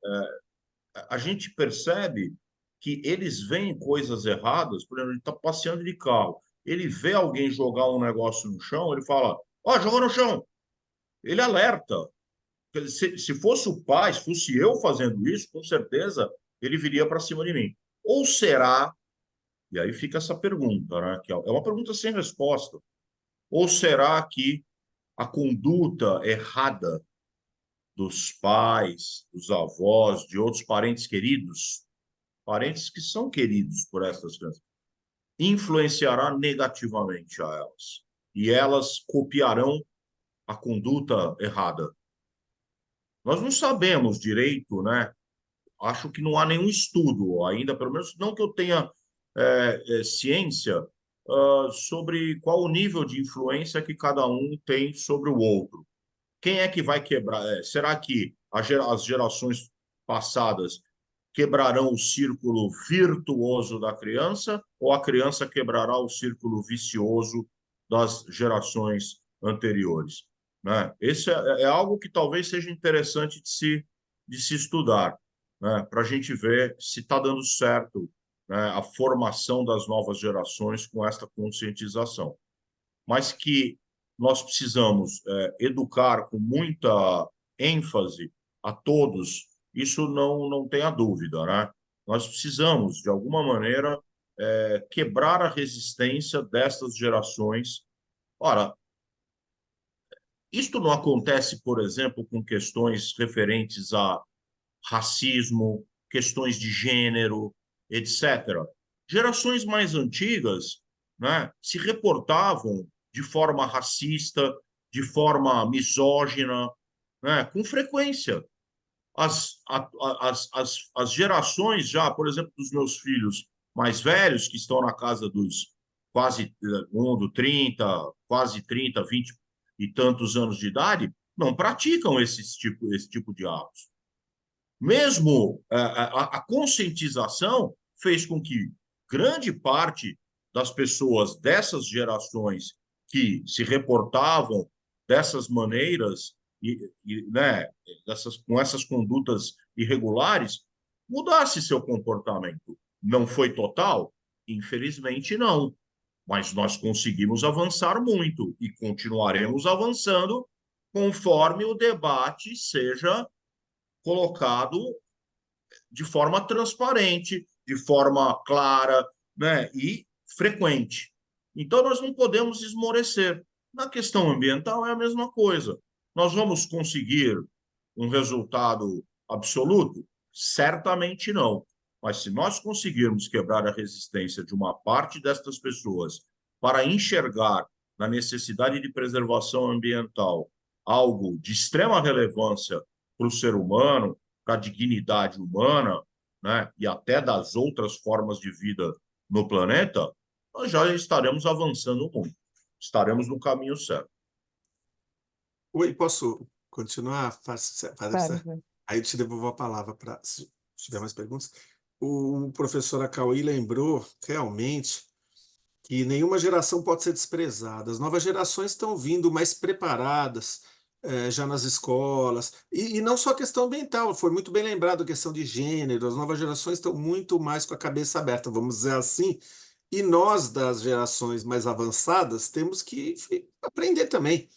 a gente percebe que eles veem coisas erradas. Por exemplo, ele está passeando de carro, ele vê alguém jogar um negócio no chão, ele fala: ó, jogou no chão. Ele alerta. Se fosse o pai, se fosse eu fazendo isso, com certeza ele viria para cima de mim. Ou será, e aí fica essa pergunta, né? Que é uma pergunta sem resposta. Ou será que a conduta errada dos pais, dos avós, de outros parentes queridos, parentes que são queridos por essas crianças, influenciará negativamente a elas? E elas copiarão a conduta errada? Nós não sabemos direito, né? Acho que não há nenhum estudo ainda, pelo menos não que eu tenha ciência, sobre qual o nível de influência que cada um tem sobre o outro. Quem é que vai quebrar? Será que as gerações passadas quebrarão o círculo virtuoso da criança ou a criança quebrará o círculo vicioso das gerações anteriores? Né? Esse é algo que talvez seja interessante de se estudar, né? Para a gente ver se está dando certo, né, a formação das novas gerações com esta conscientização. Mas que nós precisamos educar com muita ênfase a todos, isso não tenha dúvida, né? Nós precisamos, de alguma maneira, quebrar a resistência dessas gerações. Ora, isto não acontece, por exemplo, com questões referentes a racismo, questões de gênero, etc. Gerações mais antigas, né, se reportavam de forma racista, de forma misógina, né, com frequência. As gerações já, por exemplo, dos meus filhos mais velhos, que estão na casa dos quase do 30, quase 30, 20 e tantos anos de idade, não praticam esse tipo de atos. Mesmo a conscientização fez com que grande parte das pessoas dessas gerações que se reportavam dessas maneiras né, com essas condutas irregulares mudasse seu comportamento. Não foi total? Infelizmente, não. Mas nós conseguimos avançar muito e continuaremos avançando conforme o debate seja colocado de forma transparente, de forma clara, né, e frequente. Então, nós não podemos esmorecer. Na questão ambiental, é a mesma coisa. Nós vamos conseguir um resultado absoluto? Certamente não. Mas se nós conseguirmos quebrar a resistência de uma parte destas pessoas para enxergar na necessidade de preservação ambiental algo de extrema relevância para o ser humano, para a dignidade humana, né, e até das outras formas de vida no planeta, nós já estaremos avançando muito, estaremos no caminho certo. Oi, posso continuar? Claro. Aí eu te devolvo a palavra para, se tiver mais perguntas. O professor Acauí lembrou realmente que nenhuma geração pode ser desprezada. As novas gerações estão vindo mais preparadas, já nas escolas, e não só a questão ambiental, foi muito bem lembrado a questão de gênero, as novas gerações estão muito mais com a cabeça aberta, vamos dizer assim, e nós, das gerações mais avançadas, temos que aprender também.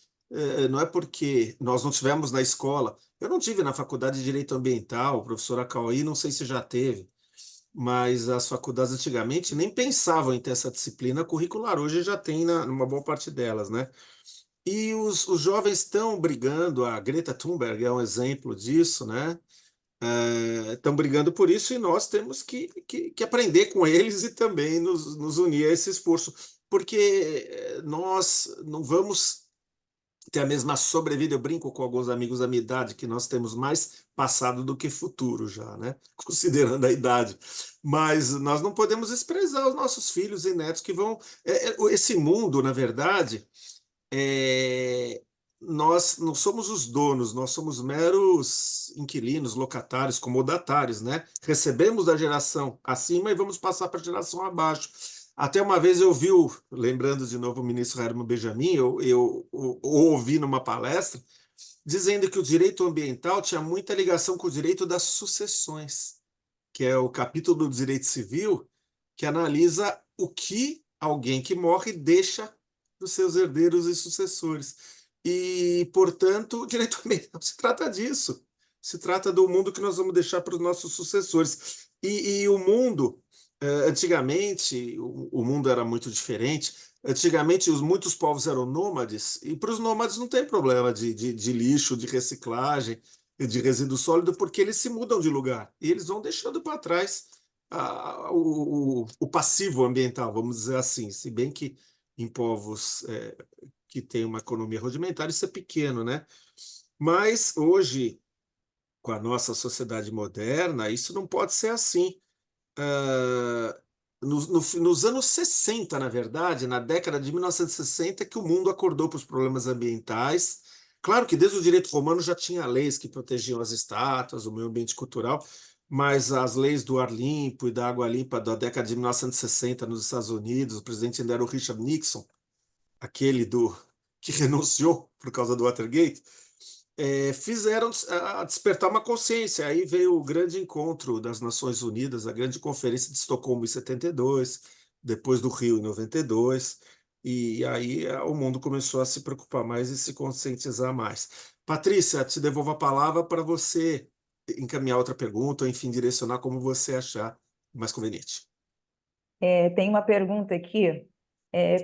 Não é porque nós não tivemos na escola, eu não tive na faculdade de Direito Ambiental, o professor Acauí, não sei se já teve, mas as faculdades antigamente nem pensavam em ter essa disciplina curricular, hoje já tem numa boa parte delas, né? E os jovens estão brigando, a Greta Thunberg é um exemplo disso, né? Estão brigando por isso e nós temos que aprender com eles e também nos unir a esse esforço, porque nós não vamos ter a mesma sobrevida. Eu brinco com alguns amigos da minha idade que nós temos mais passado do que futuro já, né? Considerando a idade. Mas nós não podemos desprezar os nossos filhos e netos que vão. Esse mundo, na verdade, nós não somos os donos, nós somos meros inquilinos, locatários, comodatários, né? Recebemos da geração acima e vamos passar para a geração abaixo. Até uma vez eu vi, lembrando de novo o ministro Herman Benjamin, eu ouvi numa palestra, dizendo que o direito ambiental tinha muita ligação com o direito das sucessões, que é o capítulo do direito civil, que analisa o que alguém que morre deixa dos seus herdeiros e sucessores. E, portanto, o direito ambiental se trata disso. Se trata do mundo que nós vamos deixar para os nossos sucessores. E o mundo, antigamente, o mundo era muito diferente. Antigamente, muitos povos eram nômades, e para os nômades não tem problema de lixo, de reciclagem, de resíduo sólido, porque eles se mudam de lugar e eles vão deixando para trás o passivo ambiental, vamos dizer assim, se bem que em povos que têm uma economia rudimentar isso é pequeno, né? Mas hoje, com a nossa sociedade moderna, isso não pode ser assim. Nos anos 60, na verdade, na década de 1960, que o mundo acordou para os problemas ambientais. Claro que desde o direito romano já tinha leis que protegiam as estátuas, o meio ambiente cultural, mas as leis do ar limpo e da água limpa da década de 1960 nos Estados Unidos, o presidente ainda era o Richard Nixon, aquele que renunciou por causa do Watergate, fizeram despertar uma consciência. Aí veio o grande encontro das Nações Unidas, a grande conferência de Estocolmo em 72, depois do Rio em 92, e aí o mundo começou a se preocupar mais e se conscientizar mais. Patrícia, te devolvo a palavra para você encaminhar outra pergunta, ou enfim, direcionar como você achar mais conveniente. Tem uma pergunta aqui.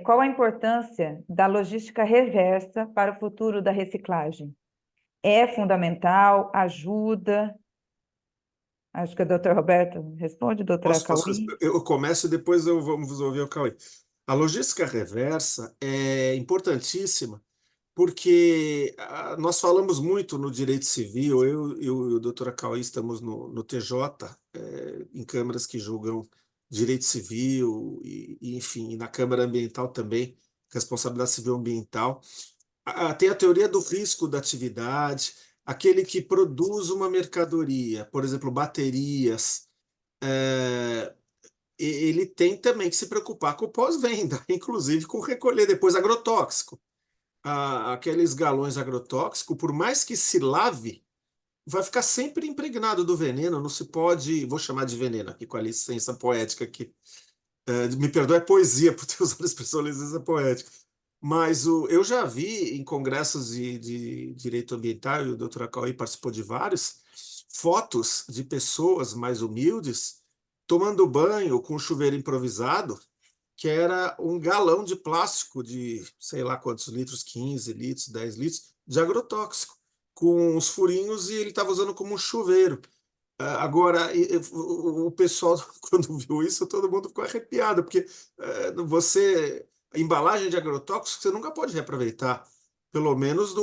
Qual a importância da logística reversa para o futuro da reciclagem? É fundamental? Ajuda? Acho que o doutor Roberto responde, doutora Acauí. Eu começo e depois vamos ouvir o Cauê. A logística reversa é importantíssima porque nós falamos muito no direito civil, eu e o doutor Acauí estamos no TJ, em câmaras que julgam direito civil e enfim, na Câmara Ambiental também, responsabilidade civil ambiental. Tem a teoria do risco da atividade, aquele que produz uma mercadoria, por exemplo, baterias, ele tem também que se preocupar com o pós-venda, inclusive com recolher depois agrotóxico. Aqueles galões agrotóxicos, por mais que se lave, vai ficar sempre impregnado do veneno, não se pode, vou chamar de veneno aqui com a licença poética aqui, me perdoe, é poesia por ter usado a expressão licença poética, mas eu já vi em congressos de direito ambiental, e o doutor Acauí participou de vários, fotos de pessoas mais humildes tomando banho com um chuveiro improvisado, que era um galão de plástico de sei lá quantos litros, 15 litros, 10 litros, de agrotóxico, com uns furinhos, e ele estava usando como um chuveiro. Agora, o pessoal, quando viu isso, todo mundo ficou arrepiado, porque a embalagem de agrotóxico você nunca pode reaproveitar. Pelo menos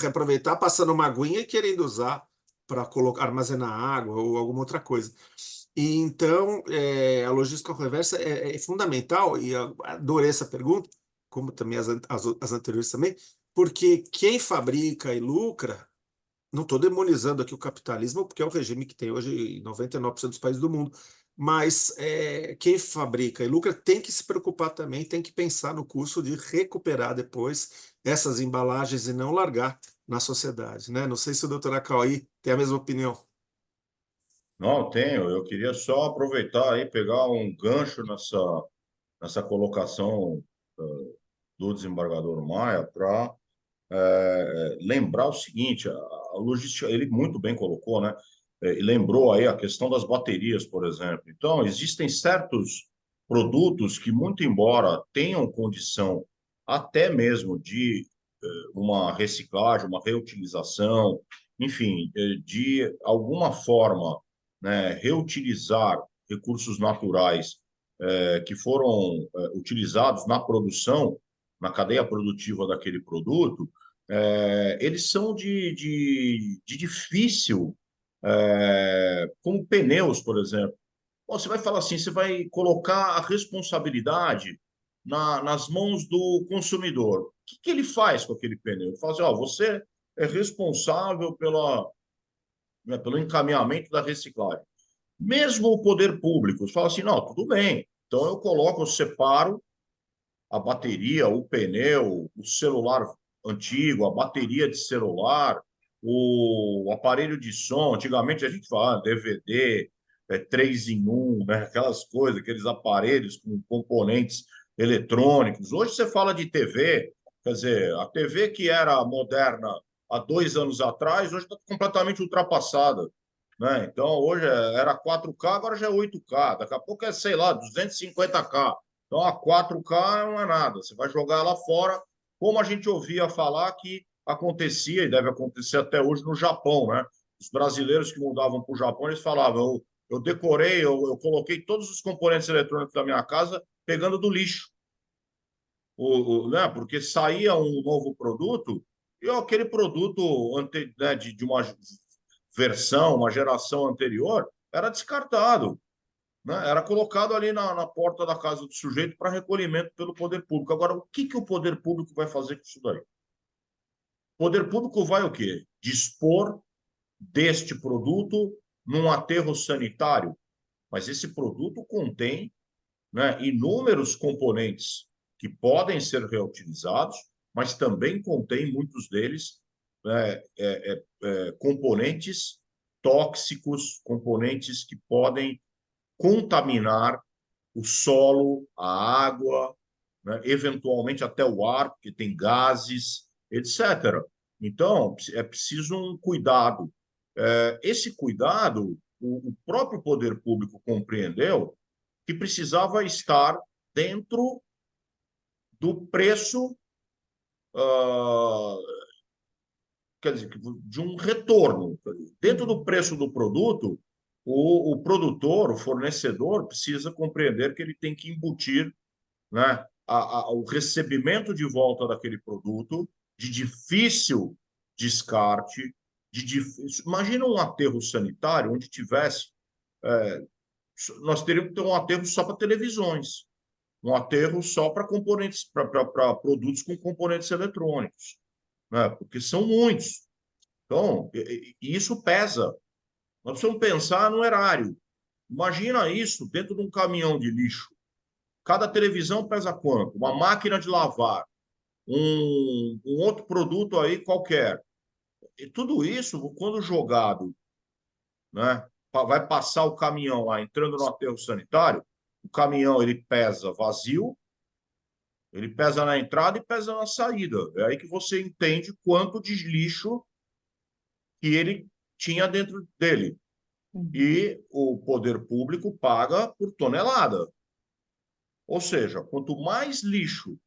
reaproveitar passando uma aguinha e querendo usar. colocar, armazenar água ou alguma outra coisa. E então, a logística reversa é fundamental, e eu adorei essa pergunta, como também as anteriores também, porque quem fabrica e lucra, não estou demonizando aqui o capitalismo, porque é o regime que tem hoje em 99% dos países do mundo, mas quem fabrica e lucra tem que se preocupar também, tem que pensar no custo de recuperar depois essas embalagens e não largar na sociedade, né? Não sei se o doutor Acauí tem a mesma opinião. Não, tenho. Eu queria só aproveitar aí, pegar um gancho nessa colocação do desembargador Maia para lembrar o seguinte: a logística, ele muito bem colocou, né? E lembrou aí a questão das baterias, por exemplo. Então, existem certos produtos que, muito embora tenham condição até mesmo de uma reciclagem, uma reutilização, enfim, de alguma forma, né, reutilizar recursos naturais que foram utilizados na produção, na cadeia produtiva daquele produto, eles são de difícil, como pneus, por exemplo. Bom, você vai falar assim, você vai colocar a responsabilidade nas mãos do consumidor. O que ele faz com aquele pneu? Ele fala assim, ó, você é responsável pelo encaminhamento da reciclagem. Mesmo o poder público fala assim, não, tudo bem, então eu separo a bateria, o pneu, o celular antigo, a bateria de celular, o aparelho de som. Antigamente a gente falava DVD, 3 em 1, né? Aquelas coisas, aqueles aparelhos com componentes eletrônicos. Hoje você fala de TV, quer dizer, a TV que era moderna há 2 anos atrás, hoje está completamente ultrapassada. Né? Então, hoje era 4K, agora já é 8K, daqui a pouco é, sei lá, 250K. Então, a 4K não é nada. Você vai jogar lá fora, como a gente ouvia falar que acontecia, e deve acontecer até hoje no Japão, né? Os brasileiros que mudavam para o Japão, eles falavam, eu decorei, eu coloquei todos os componentes eletrônicos da minha casa pegando do lixo. Né? Porque saía um novo produto e aquele produto né, de uma versão, uma geração anterior, era descartado, né? Era colocado ali na porta da casa do sujeito para recolhimento pelo poder público. Agora, o que o poder público vai fazer com isso daí? O poder público vai o quê? Dispor deste produto num aterro sanitário, mas esse produto contém, né, inúmeros componentes que podem ser reutilizados, mas também contém muitos deles componentes tóxicos, componentes que podem contaminar o solo, a água, né? Eventualmente até o ar, porque tem gases, etc. Então, é preciso um cuidado. Esse cuidado, o próprio poder público compreendeu que precisava estar dentro do preço, uh, quer dizer, de um retorno. Dentro do preço do produto, o produtor, o fornecedor, precisa compreender que ele tem que embutir, né, o recebimento de volta daquele produto de difícil descarte, imagina um aterro sanitário onde tivesse, nós teríamos que ter um aterro só para televisões, um aterro só para componentes, para produtos com componentes eletrônicos, né? Porque são muitos. Então, isso pesa. Nós precisamos pensar no erário. Imagina isso dentro de um caminhão de lixo. Cada televisão pesa quanto? Uma máquina de lavar, um outro produto aí qualquer. E tudo isso, quando jogado, né, vai passar o caminhão lá, entrando no aterro sanitário, o caminhão ele pesa vazio, ele pesa na entrada e pesa na saída. É aí que você entende quanto de lixo que ele tinha dentro dele. E o poder público paga por tonelada. Ou seja, quanto mais lixo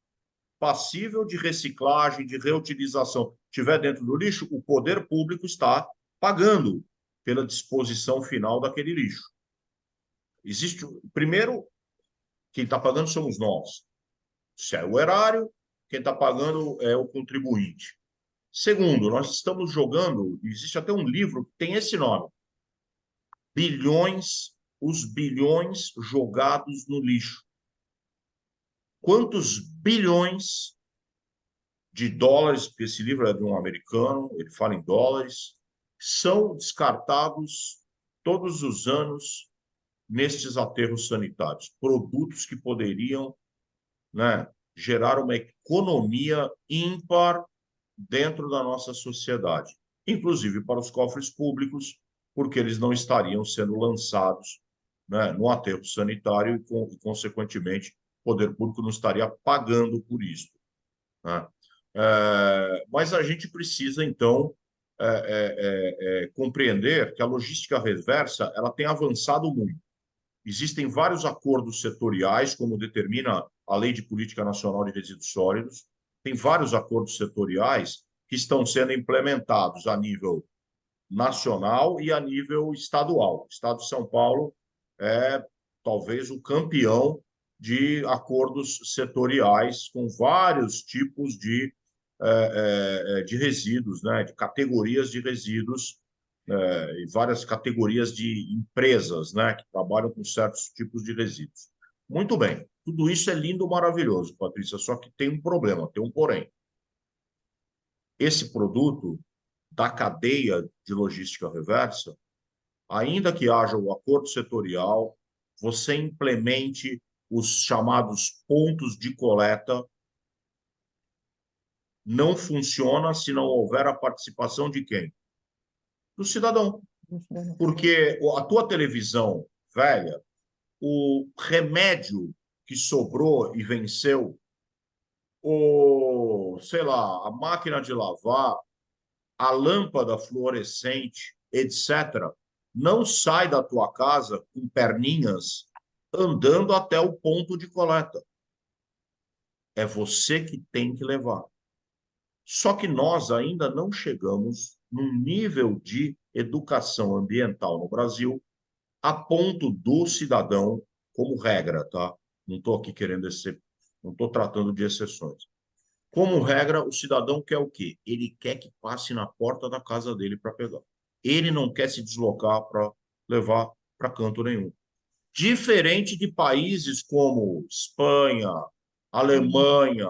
passível de reciclagem, de reutilização tiver dentro do lixo, o poder público está pagando pela disposição final daquele lixo. Existe, primeiro, quem está pagando somos nós. Se é o erário, quem está pagando é o contribuinte. Segundo, nós estamos jogando, existe até um livro que tem esse nome, Bilhões, os bilhões jogados no lixo. Quantos bilhões de dólares, porque esse livro é de um americano, ele fala em dólares, são descartados todos os anos nestes aterros sanitários? Produtos que poderiam, né, gerar uma economia ímpar dentro da nossa sociedade, inclusive para os cofres públicos, porque eles não estariam sendo lançados, né, no aterro sanitário e, consequentemente, o poder público não estaria pagando por isso, né? Mas a gente precisa, então, compreender que a logística reversa ela tem avançado muito. Existem vários acordos setoriais, como determina a Lei de Política Nacional de Resíduos Sólidos. Tem vários acordos setoriais que estão sendo implementados a nível nacional e a nível estadual. O Estado de São Paulo é talvez o campeão de acordos setoriais com vários tipos de resíduos, né, de categorias de resíduos, e várias categorias de empresas, né, que trabalham com certos tipos de resíduos. Muito bem, tudo isso é lindo, maravilhoso, Patrícia, só que tem um problema, tem um porém. Esse produto da cadeia de logística reversa, ainda que haja o acordo setorial, você implemente os chamados pontos de coleta, não funciona se não houver a participação de quem? Do cidadão. Porque a tua televisão velha, o remédio que sobrou e venceu, o, sei lá, a máquina de lavar, a lâmpada fluorescente, etc., não sai da tua casa com perninhas andando até o ponto de coleta. É você que tem que levar. Só que nós ainda não chegamos num nível de educação ambiental no Brasil a ponto do cidadão, como regra, tá? Não estou aqui querendo não estou tratando de exceções. Como regra, o cidadão quer o quê? Ele quer que passe na porta da casa dele para pegar. Ele não quer se deslocar para levar para canto nenhum. Diferente de países como Espanha, Alemanha,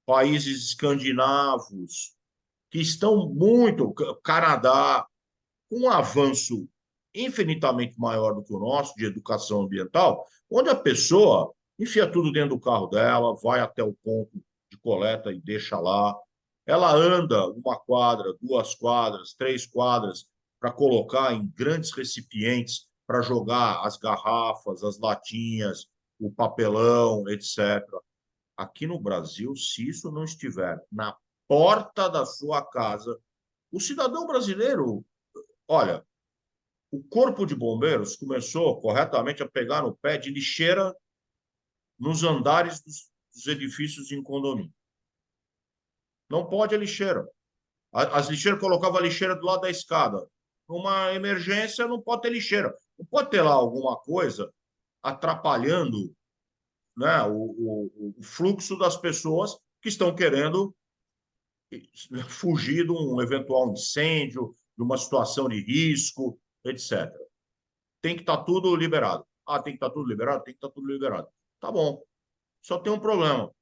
países escandinavos, que estão muito, Canadá, com um avanço infinitamente maior do que o nosso de educação ambiental, onde a pessoa enfia tudo dentro do carro dela, vai até o ponto de coleta e deixa lá. Ela anda uma quadra, 2 quadras, 3 quadras para colocar em grandes recipientes para jogar as garrafas, as latinhas, o papelão, etc. Aqui no Brasil, se isso não estiver na porta da sua casa, o cidadão brasileiro, olha, o Corpo de Bombeiros começou corretamente a pegar no pé de lixeira nos andares dos edifícios em condomínio. Não pode a lixeira. As lixeiras colocavam a lixeira do lado da escada. Numa emergência, não pode ter lixeira. Não pode ter lá alguma coisa atrapalhando, né, o fluxo das pessoas que estão querendo fugir de um eventual incêndio, de uma situação de risco, etc. Tem que estar tudo liberado. Ah, tem que estar tudo liberado? Tem que estar tudo liberado. Tá bom. Só tem um problema.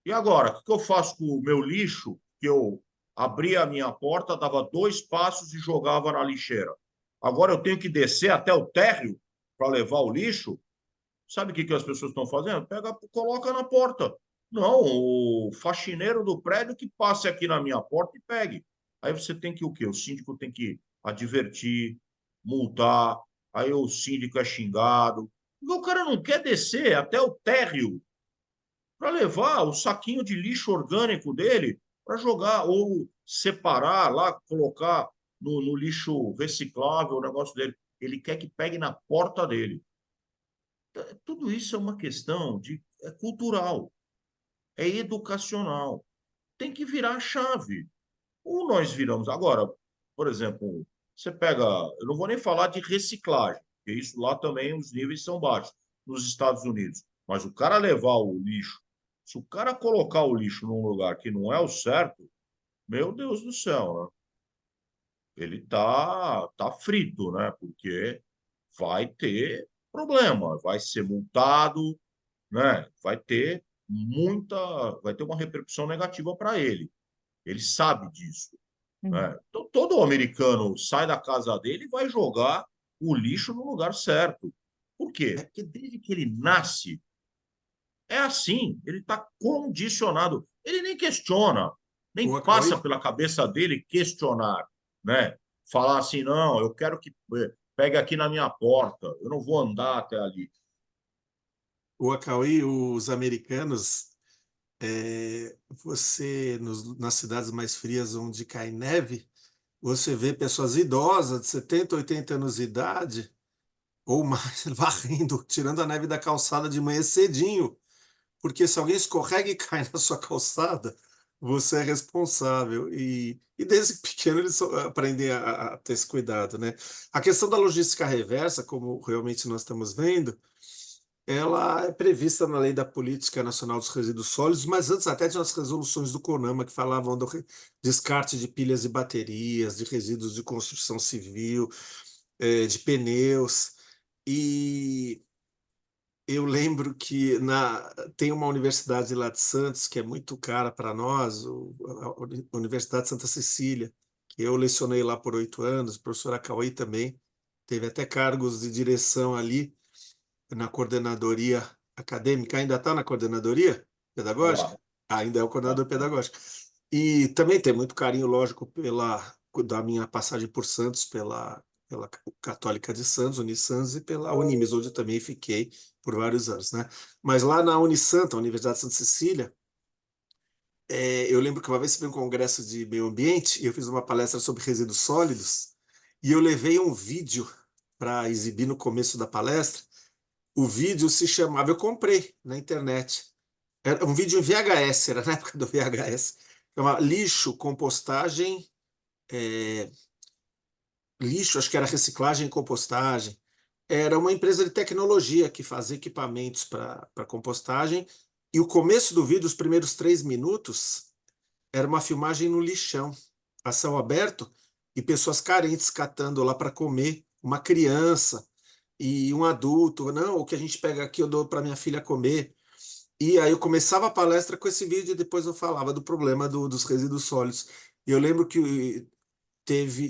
E agora, o que eu faço com o meu lixo, que eu abria a minha porta, dava 2 passos e jogava na lixeira? Agora eu tenho que descer até o térreo para levar o lixo? Sabe o que as pessoas estão fazendo? Pega, coloca na porta. Não, o faxineiro do prédio que passe aqui na minha porta e pegue. Aí você tem que o quê? O síndico tem que advertir, multar, aí o síndico é xingado. Porque o cara não quer descer até o térreo para levar o saquinho de lixo orgânico dele para jogar ou separar lá, colocar no lixo reciclável o negócio dele. Ele quer que pegue na porta dele. Tudo isso é uma questão cultural, é educacional. Tem que virar a chave. Ou nós viramos. Agora, por exemplo, você pega. Eu não vou nem falar de reciclagem, porque isso lá também os níveis são baixos, nos Estados Unidos. Mas o cara levar o lixo, se o cara colocar o lixo num lugar que não é o certo, meu Deus do céu, né? Ele tá frito, né? Porque vai ter problema, vai ser multado, né? Vai ter uma repercussão negativa para ele. Ele sabe disso, Uhum. né? Então, todo americano sai da casa dele e vai jogar o lixo no lugar certo. Por quê? Porque desde que ele nasce, é assim, ele está condicionado. Ele nem questiona, nem O passa Acauí, pela cabeça dele questionar, né? Falar assim, não, eu quero que pegue aqui na minha porta, eu não vou andar até ali. o Acauí, os americanos, nas cidades mais frias onde cai neve, você vê pessoas idosas de 70, 80 anos de idade, ou mais, varrendo, tirando a neve da calçada de manhã cedinho, porque se alguém escorrega e cai na sua calçada, você é responsável. E desde pequeno eles aprendem a ter esse cuidado, né? A questão da logística reversa, como realmente nós estamos vendo, ela é prevista na Lei da Política Nacional dos Resíduos Sólidos, mas antes até tinha as resoluções do CONAMA que falavam do descarte de pilhas e baterias, de resíduos de construção civil, de pneus. E eu lembro que tem uma universidade lá de Santos que é muito cara para nós, a Universidade Santa Cecília, que eu lecionei lá por 8 anos, o professor Acauí também teve até cargos de direção ali na coordenadoria acadêmica. Ainda está na coordenadoria Tá lá. pedagógica? Ainda é o Tá, coordenador tá. pedagógico. E também tem muito carinho, lógico, da minha passagem por Santos, pela Católica de Santos, Unisantos, e pela Unimes, onde eu também fiquei por vários anos, né? Mas lá na Unisanta, Universidade de Santa Cecília, eu lembro que uma vez tive um congresso de meio ambiente e eu fiz uma palestra sobre resíduos sólidos e eu levei um vídeo para exibir no começo da palestra. O vídeo se chamava, eu comprei na internet. Era um vídeo em VHS, era na época do VHS. Chama Lixo, Compostagem, é, Lixo, acho que era reciclagem e compostagem. Era uma empresa de tecnologia que fazia equipamentos para compostagem. E o começo do vídeo, os primeiros 3 minutos, era uma filmagem no lixão, a céu aberto, e pessoas carentes catando lá para comer, uma criança e um adulto. Não, o que a gente pega aqui eu dou para minha filha comer. E aí eu começava a palestra com esse vídeo e depois eu falava do problema dos resíduos sólidos. E eu lembro que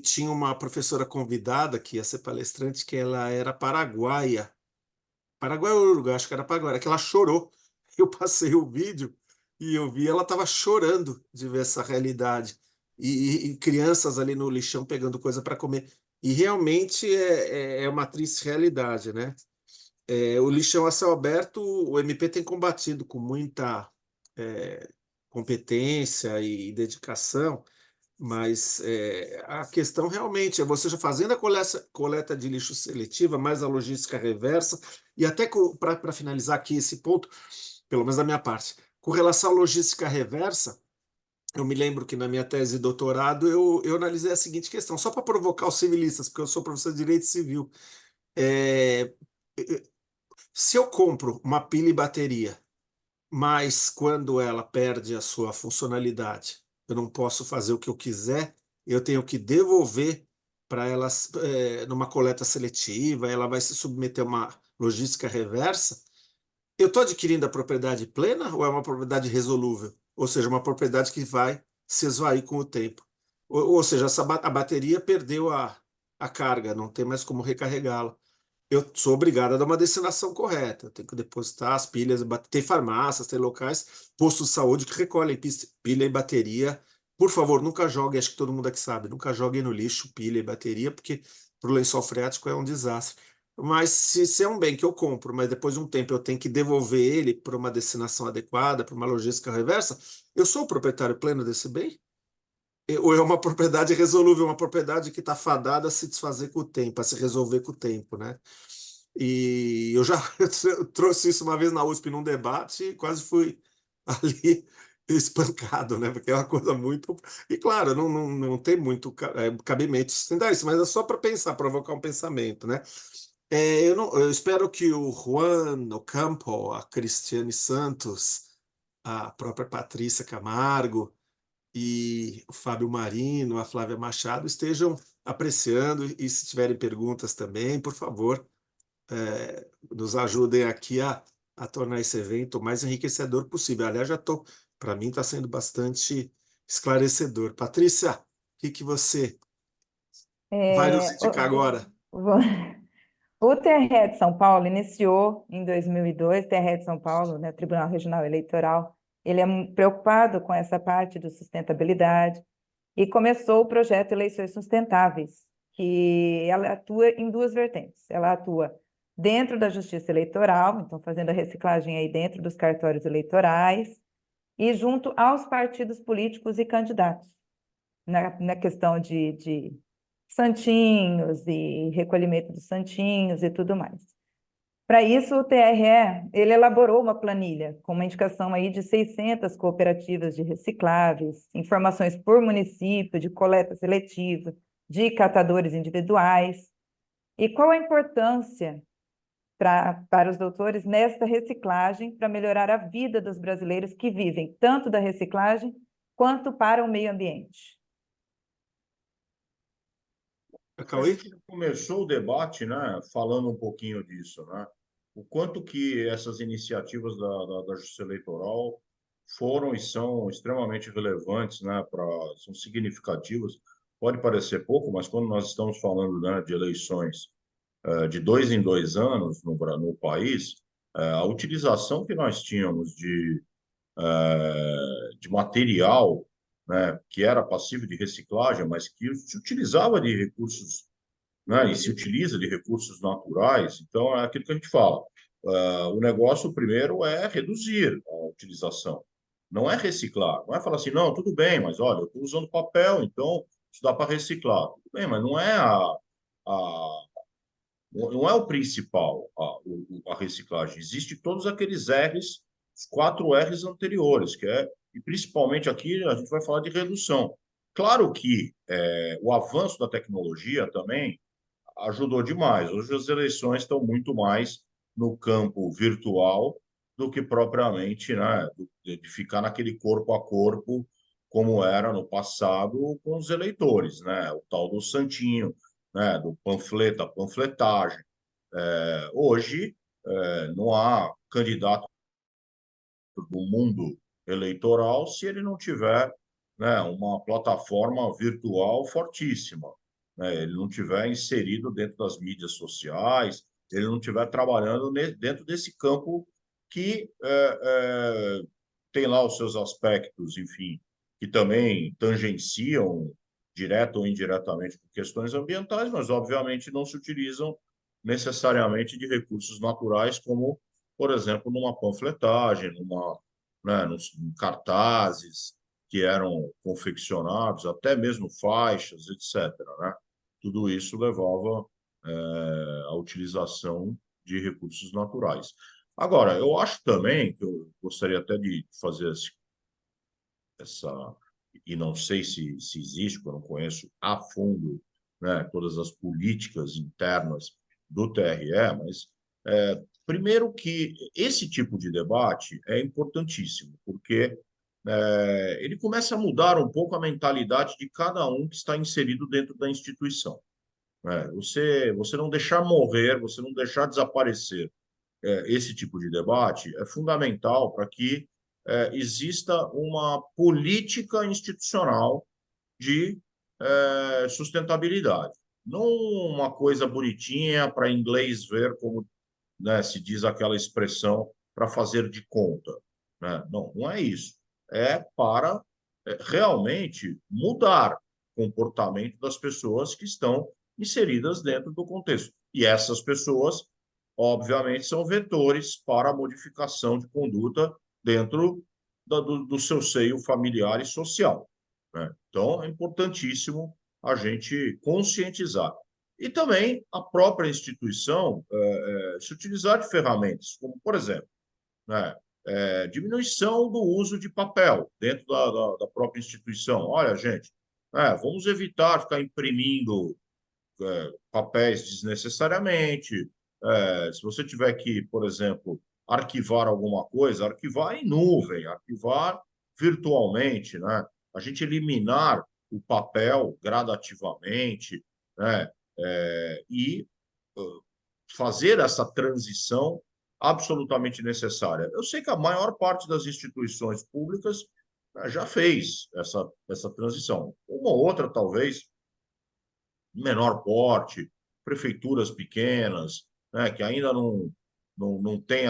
tinha uma professora convidada que ia ser palestrante, que ela era paraguaia. Paraguai ou Uruguai, acho que era Paraguai, que ela chorou. Eu passei o vídeo e eu vi ela estava chorando de ver essa realidade. E crianças ali no lixão pegando coisa para comer. E realmente é uma triste realidade, né? O lixão a céu aberto, o MP tem combatido com muita é, competência e dedicação, mas a questão realmente é você já fazendo a coleta de lixo seletiva, mais a logística reversa, e até para finalizar aqui esse ponto, pelo menos da minha parte, com relação à logística reversa, eu me lembro que na minha tese de doutorado eu analisei a seguinte questão, só para provocar os civilistas, porque eu sou professor de direito civil. É, Se eu compro uma pilha e bateria, mas quando ela perde a sua funcionalidade, eu não posso fazer o que eu quiser, eu tenho que devolver para ela numa coleta seletiva, ela vai se submeter a uma logística reversa. Eu estou adquirindo a propriedade plena ou é uma propriedade resolúvel? Ou seja, uma propriedade que vai se esvair com o tempo. Ou seja, a bateria perdeu a carga, não tem mais como recarregá-la. Eu sou obrigado a dar uma destinação correta. Eu tenho que depositar as pilhas. Tem farmácias, tem locais, postos de saúde que recolhem pilha e bateria. Por favor, nunca joguem, acho que todo mundo aqui sabe, nunca joguem no lixo pilha e bateria, porque para o lençol freático é um desastre. Mas se é um bem que eu compro, mas depois de um tempo eu tenho que devolver ele para uma destinação adequada, para uma logística reversa, eu sou o proprietário pleno desse bem? Ou é uma propriedade resolúvel, uma propriedade que está fadada a se desfazer com o tempo, a se resolver com o tempo, né? E eu já eu trouxe isso uma vez na USP num debate e quase fui ali espancado, né? Porque é uma coisa muito. E claro, não tem muito cabimento sustentar isso, mas é só para pensar, provocar um pensamento, né? Eu espero que o Juan Ocampo, a Cristiane Santos, a própria Patrícia Camargo e o Fábio Marino, a Flávia Machado estejam apreciando e se tiverem perguntas também, por favor, nos ajudem aqui a tornar esse evento o mais enriquecedor possível. Aliás, para mim está sendo bastante esclarecedor. Patrícia, o que você vai nos É, indicar agora? o TRE de São Paulo iniciou em 2002, TRE de São Paulo, né, Tribunal Regional Eleitoral, ele é preocupado com essa parte de sustentabilidade e começou o projeto Eleições Sustentáveis, que ela atua em duas vertentes. Ela atua dentro da Justiça Eleitoral, então fazendo a reciclagem aí dentro dos cartórios eleitorais, e junto aos partidos políticos e candidatos, na questão de santinhos e recolhimento dos santinhos e tudo mais. Para isso, o TRE, ele elaborou uma planilha com uma indicação aí de 600 cooperativas de recicláveis, informações por município, de coleta seletiva, de catadores individuais. E qual a importância para os doutores nesta reciclagem para melhorar a vida dos brasileiros que vivem tanto da reciclagem quanto para o meio ambiente? A Cauê? gente começou o debate, né, falando um pouquinho disso, né? O quanto que essas iniciativas da Justiça Eleitoral foram e são extremamente relevantes, né, são significativas. Pode parecer pouco, mas quando nós estamos falando, né, de eleições de 2 em 2 anos no país, a utilização que nós tínhamos de material, né, que era passível de reciclagem, mas que se utilizava de recursos, né, e se utiliza de recursos naturais. Então, é aquilo que a gente fala. O negócio, primeiro, é reduzir a utilização. Não é reciclar. Não é falar assim, não, tudo bem, mas olha, eu estou usando papel, então isso dá para reciclar. Tudo bem, mas não é o principal, a reciclagem. Existem todos aqueles R's, os 4 R's anteriores, e principalmente aqui a gente vai falar de redução. Claro que o avanço da tecnologia também ajudou demais. Hoje as eleições estão muito mais no campo virtual do que propriamente, né, de ficar naquele corpo a corpo, como era no passado com os eleitores, né? O tal do santinho, né, do panfleto, a panfletagem. Hoje, não há candidato do mundo eleitoral se ele não tiver, né, uma plataforma virtual fortíssima, né? Ele não tiver inserido dentro das mídias sociais, ele não tiver trabalhando dentro desse campo que tem lá os seus aspectos, enfim, que também tangenciam direto ou indiretamente por questões ambientais, mas obviamente não se utilizam necessariamente de recursos naturais, como, por exemplo, numa panfletagem, nos cartazes que eram confeccionados, até mesmo faixas, etc., né? Tudo isso levava à utilização de recursos naturais. Agora, eu acho também que eu gostaria até de fazer essa, e não sei se existe, porque eu não conheço a fundo, né, todas as políticas internas do TRE, mas primeiro que esse tipo de debate é importantíssimo, porque ele começa a mudar um pouco a mentalidade de cada um que está inserido dentro da instituição, né? Você não deixar morrer, você não deixar desaparecer esse tipo de debate é fundamental para que exista uma política institucional de sustentabilidade. Não uma coisa bonitinha para inglês ver, como, né, se diz aquela expressão, para fazer de conta, né? Não, não é isso. É para realmente mudar o comportamento das pessoas que estão inseridas dentro do contexto. E essas pessoas, obviamente, são vetores para a modificação de conduta dentro do seu seio familiar e social, né? Então, é importantíssimo a gente conscientizar. E também a própria instituição se utilizar de ferramentas, como, por exemplo, né, diminuição do uso de papel dentro da própria instituição. Olha, gente, vamos evitar ficar imprimindo papéis desnecessariamente. Se você tiver que, por exemplo, arquivar alguma coisa, arquivar em nuvem, arquivar virtualmente, né? a gente eliminar o papel gradativamente, né? E fazer essa transição absolutamente necessária. Eu sei que a maior parte das instituições públicas já fez essa transição. Uma ou outra, talvez, menor porte, prefeituras pequenas, né, que ainda não têm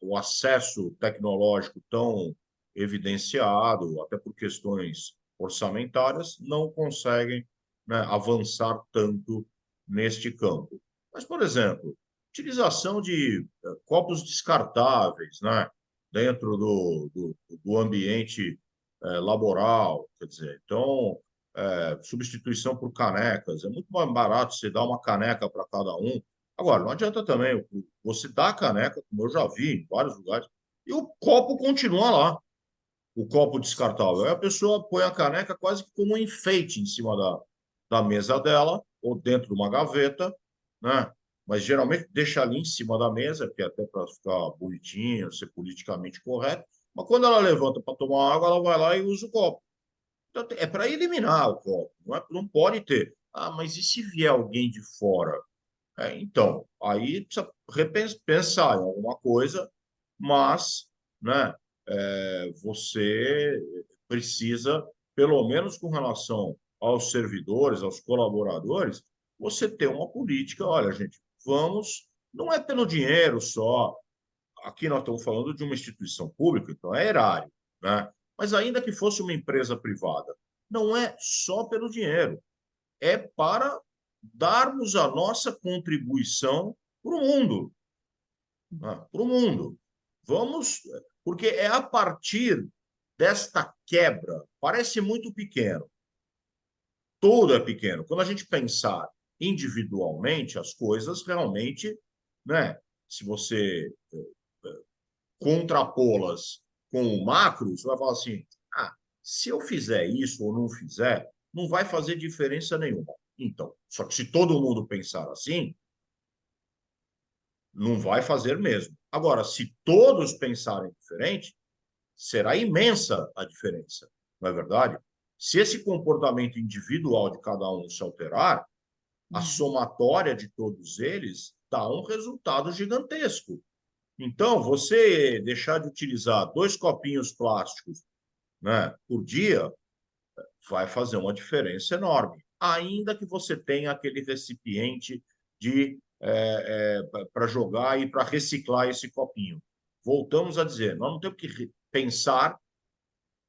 o acesso tecnológico tão evidenciado, até por questões orçamentárias, não conseguem, né, avançar tanto neste campo. Mas, por exemplo, utilização de copos descartáveis, né, dentro do ambiente laboral, quer dizer, então, substituição por canecas, é muito mais barato você dar uma caneca para cada um. Agora, não adianta também você dar a caneca, como eu já vi em vários lugares, e o copo continua lá, o copo descartável. Aí a pessoa põe a caneca quase que como um enfeite em cima da mesa dela, ou dentro de uma gaveta, né? Mas geralmente deixa ali em cima da mesa, que é até para ficar bonitinho, ser politicamente correto. Mas quando ela levanta para tomar água, ela vai lá e usa o copo. Então, é para eliminar o copo, não pode ter. Ah, mas e se vier alguém de fora? Então, aí precisa pensar em alguma coisa, mas, né, você precisa, pelo menos com relação aos servidores, aos colaboradores, você ter uma política. Olha, gente, vamos, não é pelo dinheiro só. Aqui nós estamos falando de uma instituição pública, então é erário, né? Mas ainda que fosse uma empresa privada, não é só pelo dinheiro, é para darmos a nossa contribuição para o mundo, né? Para o mundo. Vamos, porque é a partir desta quebra, parece muito pequeno, tudo é pequeno. Quando a gente pensar individualmente, as coisas realmente, né? Se você contrapô-las com o macro, você vai falar assim: ah, se eu fizer isso ou não fizer, não vai fazer diferença nenhuma. Então, só que se todo mundo pensar assim, não vai fazer mesmo. Agora, se todos pensarem diferente, será imensa a diferença, não é verdade? Se esse comportamento individual de cada um se alterar, a somatória de todos eles dá um resultado gigantesco. Então, você deixar de utilizar 2 copinhos plásticos, né, por dia, vai fazer uma diferença enorme. Ainda que você tenha aquele recipiente para jogar e para reciclar esse copinho. Voltamos a dizer, nós não temos que pensar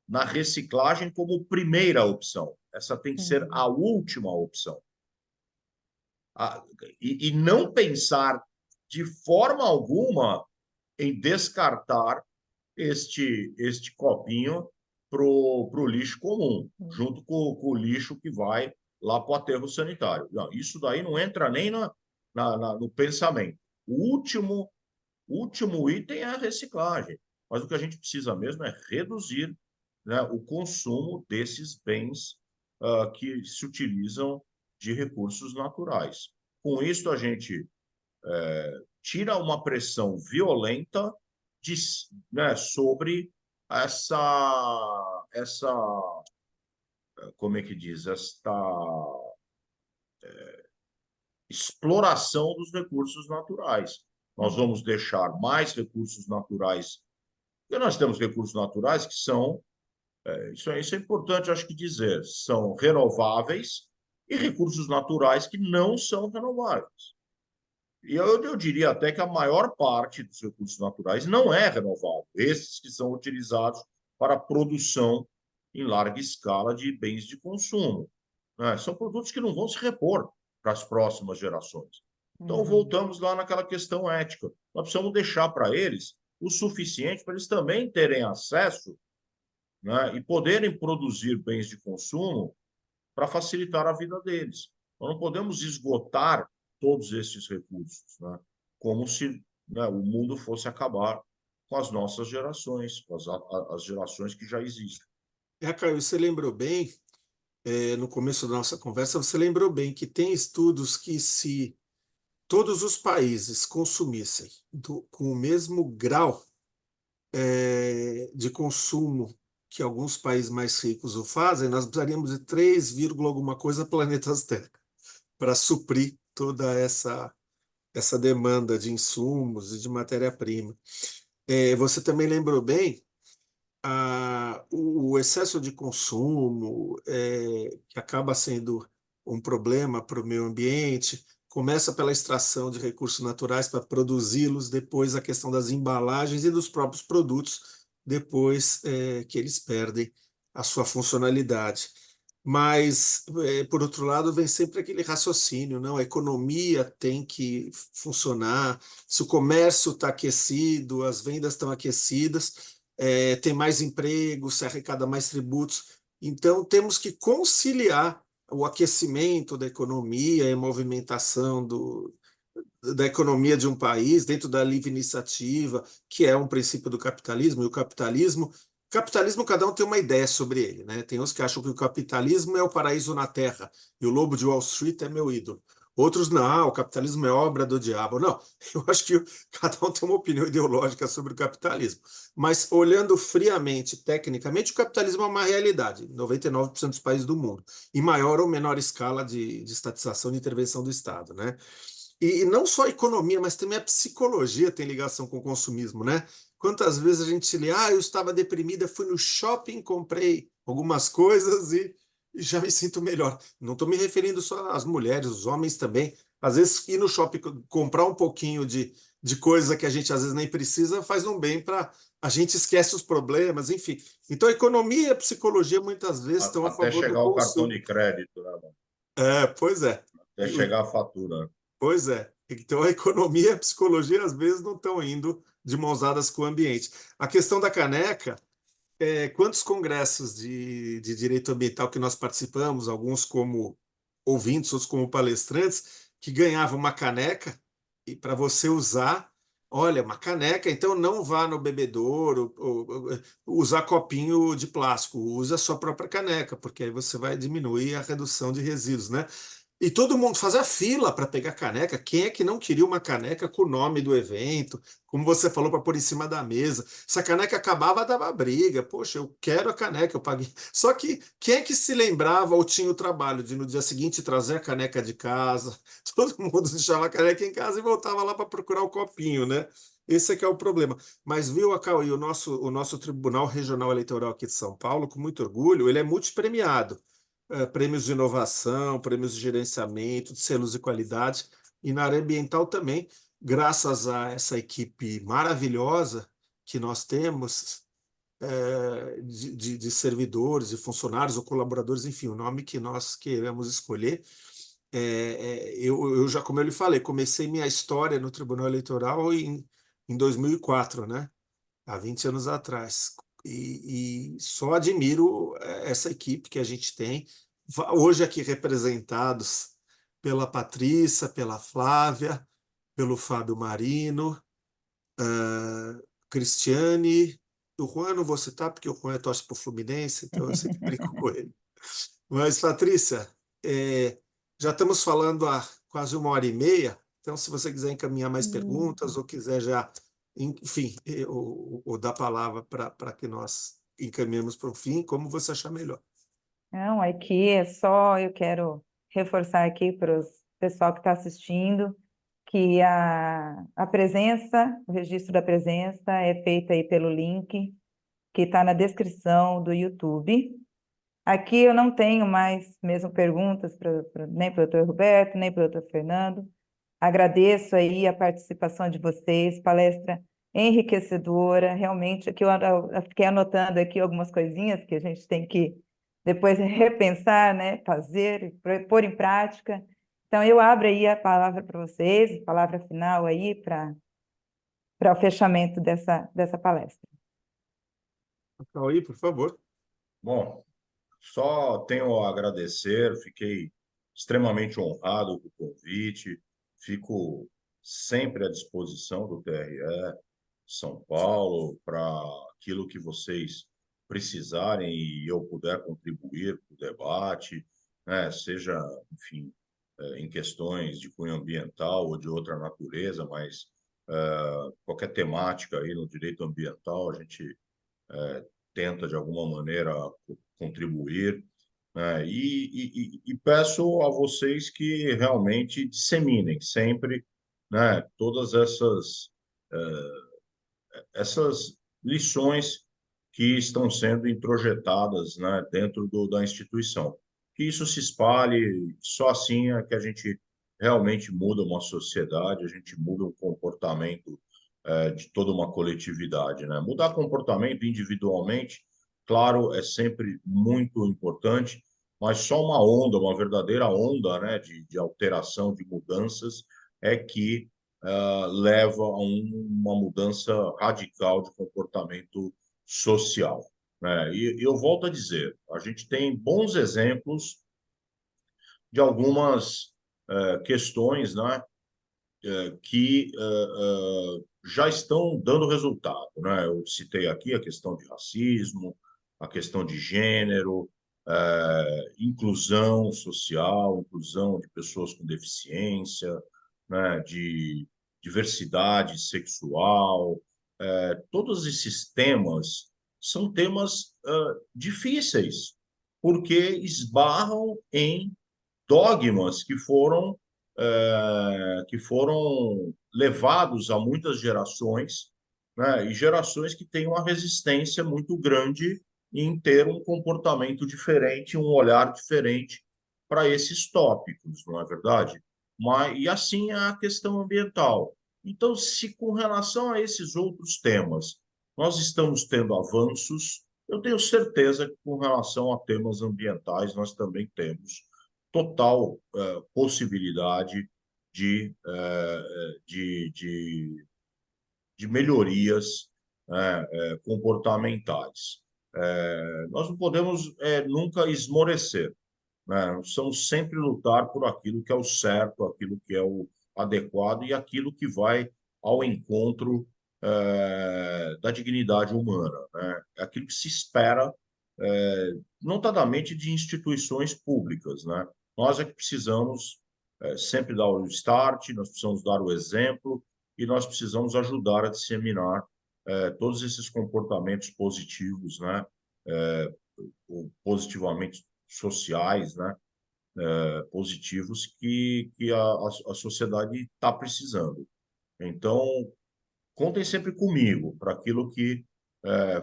na reciclagem como primeira opção. Essa tem que ser a última opção. E não pensar de forma alguma em descartar este copinho para o lixo comum, junto com o lixo que vai lá para o aterro sanitário. Não, isso daí não entra nem no pensamento. O último item é a reciclagem, mas o que a gente precisa mesmo é reduzir, né, o consumo desses bens que se utilizam de recursos naturais. Com isso, a gente tira uma pressão violenta de, né, sobre essa, como é que diz, esta exploração dos recursos naturais. Nós vamos deixar mais recursos naturais, porque nós temos recursos naturais que são, isso é importante, acho que dizer, são renováveis e recursos naturais que não são renováveis. E eu diria até que a maior parte dos recursos naturais não é renovável, esses que são utilizados para a produção em larga escala de bens de consumo, né? São produtos que não vão se repor para as próximas gerações. Então, voltamos lá naquela questão ética. Nós precisamos deixar para eles o suficiente para eles também terem acesso, né, e poderem produzir bens de consumo para facilitar a vida deles. Nós não podemos esgotar todos esses recursos, né? Como se, né, o mundo fosse acabar com as nossas gerações, com as gerações que já existem. Caio, você lembrou bem, no começo da nossa conversa, você lembrou bem que tem estudos que se todos os países consumissem com o mesmo grau de consumo que alguns países mais ricos o fazem, nós precisaríamos de 3, alguma coisa planetas Terra para suprir toda essa demanda de insumos e de matéria-prima. Você também lembrou bem o excesso de consumo, que acaba sendo um problema para o meio ambiente, começa pela extração de recursos naturais para produzi-los, depois a questão das embalagens e dos próprios produtos, depois que eles perdem a sua funcionalidade. Mas, por outro lado, vem sempre aquele raciocínio, não? A economia tem que funcionar, se o comércio está aquecido, as vendas estão aquecidas, tem mais emprego, se arrecada mais tributos. Então, temos que conciliar o aquecimento da economia e a movimentação da economia de um país dentro da livre iniciativa, que é um princípio do capitalismo, e o capitalismo, cada um tem uma ideia sobre ele, né? Tem uns que acham que o capitalismo é o paraíso na Terra e o lobo de Wall Street é meu ídolo. Outros, não, o capitalismo é obra do diabo. Não, eu acho que cada um tem uma opinião ideológica sobre o capitalismo. Mas, olhando friamente, tecnicamente, o capitalismo é uma realidade em 99% dos países do mundo, em maior ou menor escala de estatização de intervenção do Estado, né? E não só a economia, mas também a psicologia tem ligação com o consumismo, né? Quantas vezes a gente lê, eu estava deprimida, fui no shopping, comprei algumas coisas e já me sinto melhor. Não estou me referindo só às mulheres, os homens também. Às vezes, ir no shopping comprar um pouquinho de coisa que a gente às vezes nem precisa faz um bem para a gente esquece os problemas, enfim. Então, a economia e a psicologia muitas vezes estão a Até favor do chegar o cartão consumo. de crédito, né, mano? Pois é. Até chegar a fatura. Pois é. Então, a economia e a psicologia, às vezes, não estão indo de mãos dadas com o ambiente. A questão da caneca, quantos congressos de direito ambiental que nós participamos, alguns como ouvintes, outros como palestrantes, que ganhavam uma caneca e para você usar, olha, uma caneca, então não vá no bebedouro ou usar copinho de plástico, use a sua própria caneca, porque aí você vai diminuir a redução de resíduos, né? E todo mundo fazia fila para pegar caneca. Quem é que não queria uma caneca com o nome do evento? Como você falou, para pôr em cima da mesa. Se a caneca acabava, dava briga. Poxa, eu quero a caneca, eu paguei. Só que quem é que se lembrava ou tinha o trabalho de no dia seguinte trazer a caneca de casa? Todo mundo deixava a caneca em casa e voltava lá para procurar o copinho, né? Esse é que é o problema. Mas viu, Acauí, o nosso Tribunal Regional Eleitoral aqui de São Paulo, com muito orgulho, ele é multipremiado. Prêmios de inovação, prêmios de gerenciamento, de selos de qualidade, e na área ambiental também, graças a essa equipe maravilhosa que nós temos, de servidores, de funcionários ou colaboradores, enfim, o nome que nós queiramos escolher. Eu já, como eu lhe falei, comecei minha história no Tribunal Eleitoral em 2004, né? Há 20 anos atrás. E só admiro essa equipe que a gente tem, hoje aqui representados pela Patrícia, pela Flávia, pelo Fábio Marino, Cristiane, o Juan eu não vou citar, porque o Juan torce para o Fluminense, então eu sempre brinco com ele. Mas, Patrícia, já estamos falando há quase 1h30, então se você quiser encaminhar mais perguntas ou quiser já, enfim, ou dar palavra para que nós encaminhemos para o fim, como você achar melhor. Não, aqui eu quero reforçar aqui para o pessoal que está assistindo que a presença, o registro da presença é feita aí pelo link que está na descrição do YouTube. Aqui eu não tenho mais mesmo perguntas nem para o doutor Roberto, nem para o doutor Fernando. Agradeço aí a participação de vocês, palestra enriquecedora, realmente, aqui eu fiquei anotando aqui algumas coisinhas que a gente tem que depois repensar, né, fazer, pôr em prática. Então, eu abro aí a palavra para vocês, palavra final aí para o fechamento dessa palestra. Cauí, por favor. Bom, só tenho a agradecer, fiquei extremamente honrado com o convite, fico sempre à disposição do TRE São Paulo para aquilo que vocês precisarem e eu puder contribuir para o debate, né, seja, enfim, em questões de cunho ambiental ou de outra natureza, mas qualquer temática aí no direito ambiental, a gente tenta, de alguma maneira, contribuir, né? E peço a vocês que realmente disseminem sempre, né, todas essas lições que estão sendo introjetadas, né, dentro da instituição. Que isso se espalhe, só assim é que a gente realmente muda uma sociedade, a gente muda um comportamento de toda uma coletividade, né? Mudar comportamento individualmente, claro, é sempre muito importante, mas só uma onda, uma verdadeira onda, né, de alteração, de mudanças, é que leva a uma mudança radical de comportamento social, né? E eu volto a dizer, a gente tem bons exemplos de algumas questões, né, que já estão dando resultado, né? Eu citei aqui a questão de racismo, a questão de gênero, inclusão social, inclusão de pessoas com deficiência, né? De diversidade sexual, todos esses temas são temas difíceis, porque esbarram em dogmas que foram levados a muitas gerações, né? E gerações que têm uma resistência muito grande em ter um comportamento diferente, um olhar diferente para esses tópicos, não é verdade? E assim é a questão ambiental. Então, se com relação a esses outros temas nós estamos tendo avanços, eu tenho certeza que com relação a temas ambientais nós também temos total possibilidade de, de melhorias comportamentais. Nós não podemos nunca esmorecer, né? Nós precisamos sempre lutar por aquilo que é o certo, aquilo que é o adequado e aquilo que vai ao encontro da dignidade humana, né? É aquilo que se espera, notadamente de instituições públicas, né? Nós é que precisamos sempre dar o start, nós precisamos dar o exemplo e nós precisamos ajudar a disseminar todos esses comportamentos positivos, né? Ou positivamente sociais, né? Positivos que a sociedade está precisando. Então, contem sempre comigo para aquilo que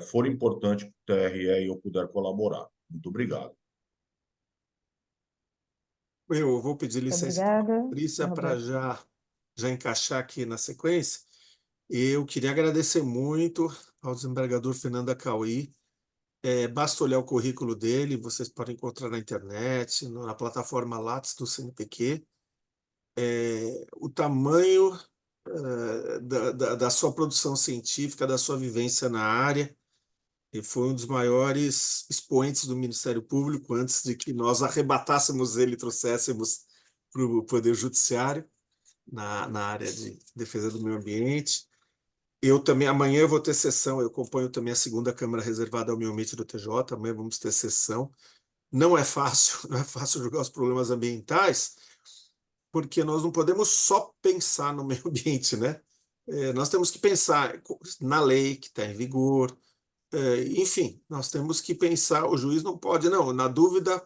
for importante para o TRE e eu puder colaborar. Muito obrigado. Eu vou pedir licença para a Obrigada, Patrícia para Roberto. já encaixar aqui na sequência. Eu queria agradecer muito ao desembargador Fernando Acauí. Basta olhar o currículo dele, vocês podem encontrar na internet, na plataforma Lattes do CNPq. O tamanho da sua produção científica, da sua vivência na área. Ele foi um dos maiores expoentes do Ministério Público antes de que nós arrebatássemos ele e trouxéssemos para o Poder Judiciário, na área de defesa do meio ambiente. Eu também, amanhã eu vou ter sessão, eu acompanho também a segunda Câmara reservada ao meio ambiente do TJ, amanhã vamos ter sessão. Não é fácil, não é fácil julgar os problemas ambientais, porque nós não podemos só pensar no meio ambiente, né? Nós temos que pensar na lei que está em vigor, enfim, nós temos que pensar, o juiz não pode, não, na dúvida,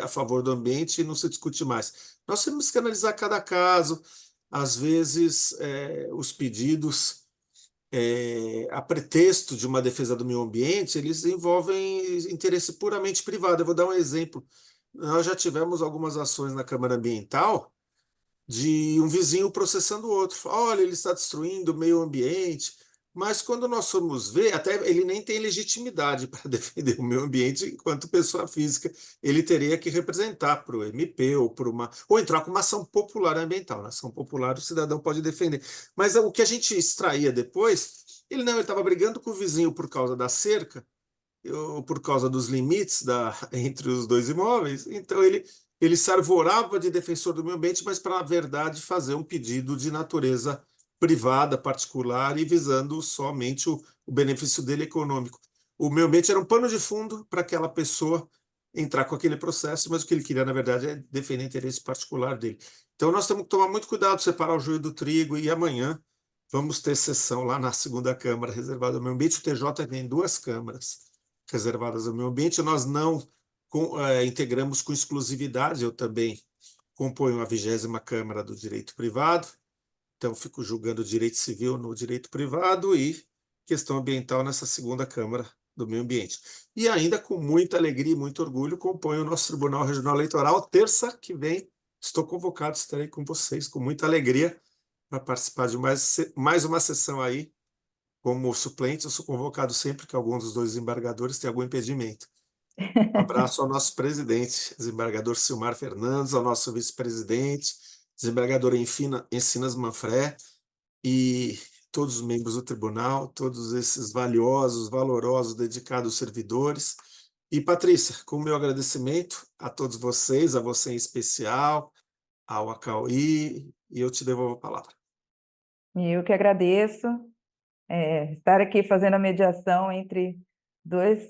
a favor do ambiente não se discute mais. Nós temos que analisar cada caso, às vezes os pedidos, a pretexto de uma defesa do meio ambiente, eles envolvem interesse puramente privado. Eu vou dar um exemplo. Nós já tivemos algumas ações na Câmara Ambiental de um vizinho processando o outro. Olha, ele está destruindo o meio ambiente. Mas quando nós formos ver, até ele nem tem legitimidade para defender o meio ambiente enquanto pessoa física. Ele teria que representar para o MP ou entrar com uma ação popular ambiental. Na ação popular o cidadão pode defender. Mas o que a gente extraía depois, ele estava brigando com o vizinho por causa da cerca, por causa dos limites entre os dois imóveis. Então ele se arvorava de defensor do meio ambiente, mas para a verdade fazer um pedido de natureza privada, particular, e visando somente o benefício dele econômico. O meio ambiente era um pano de fundo para aquela pessoa entrar com aquele processo, mas o que ele queria, na verdade, é defender o interesse particular dele. Então nós temos que tomar muito cuidado, separar o joio do trigo, e amanhã vamos ter sessão lá na segunda Câmara reservada ao meio ambiente. O TJ tem 2 câmaras reservadas ao meio ambiente. Nós não integramos com exclusividade. Eu também componho a 20ª Câmara do Direito Privado, então fico julgando direito civil no direito privado e questão ambiental nessa segunda Câmara do Meio Ambiente. E ainda com muita alegria e muito orgulho componho o nosso Tribunal Regional Eleitoral. Terça que vem estou convocado, estarei com vocês com muita alegria para participar de mais uma sessão aí como suplente. Eu sou convocado sempre que algum dos 2 desembargadores tem algum impedimento. Um abraço ao nosso presidente, desembargador Silmar Fernandes, ao nosso vice-presidente, desembargador Encinas Manfré, e todos os membros do tribunal, todos esses valorosos, dedicados servidores. E, Patrícia, com o meu agradecimento a todos vocês, a você em especial, ao Acauí, e eu te devolvo a palavra. Eu que agradeço estar aqui fazendo a mediação entre 2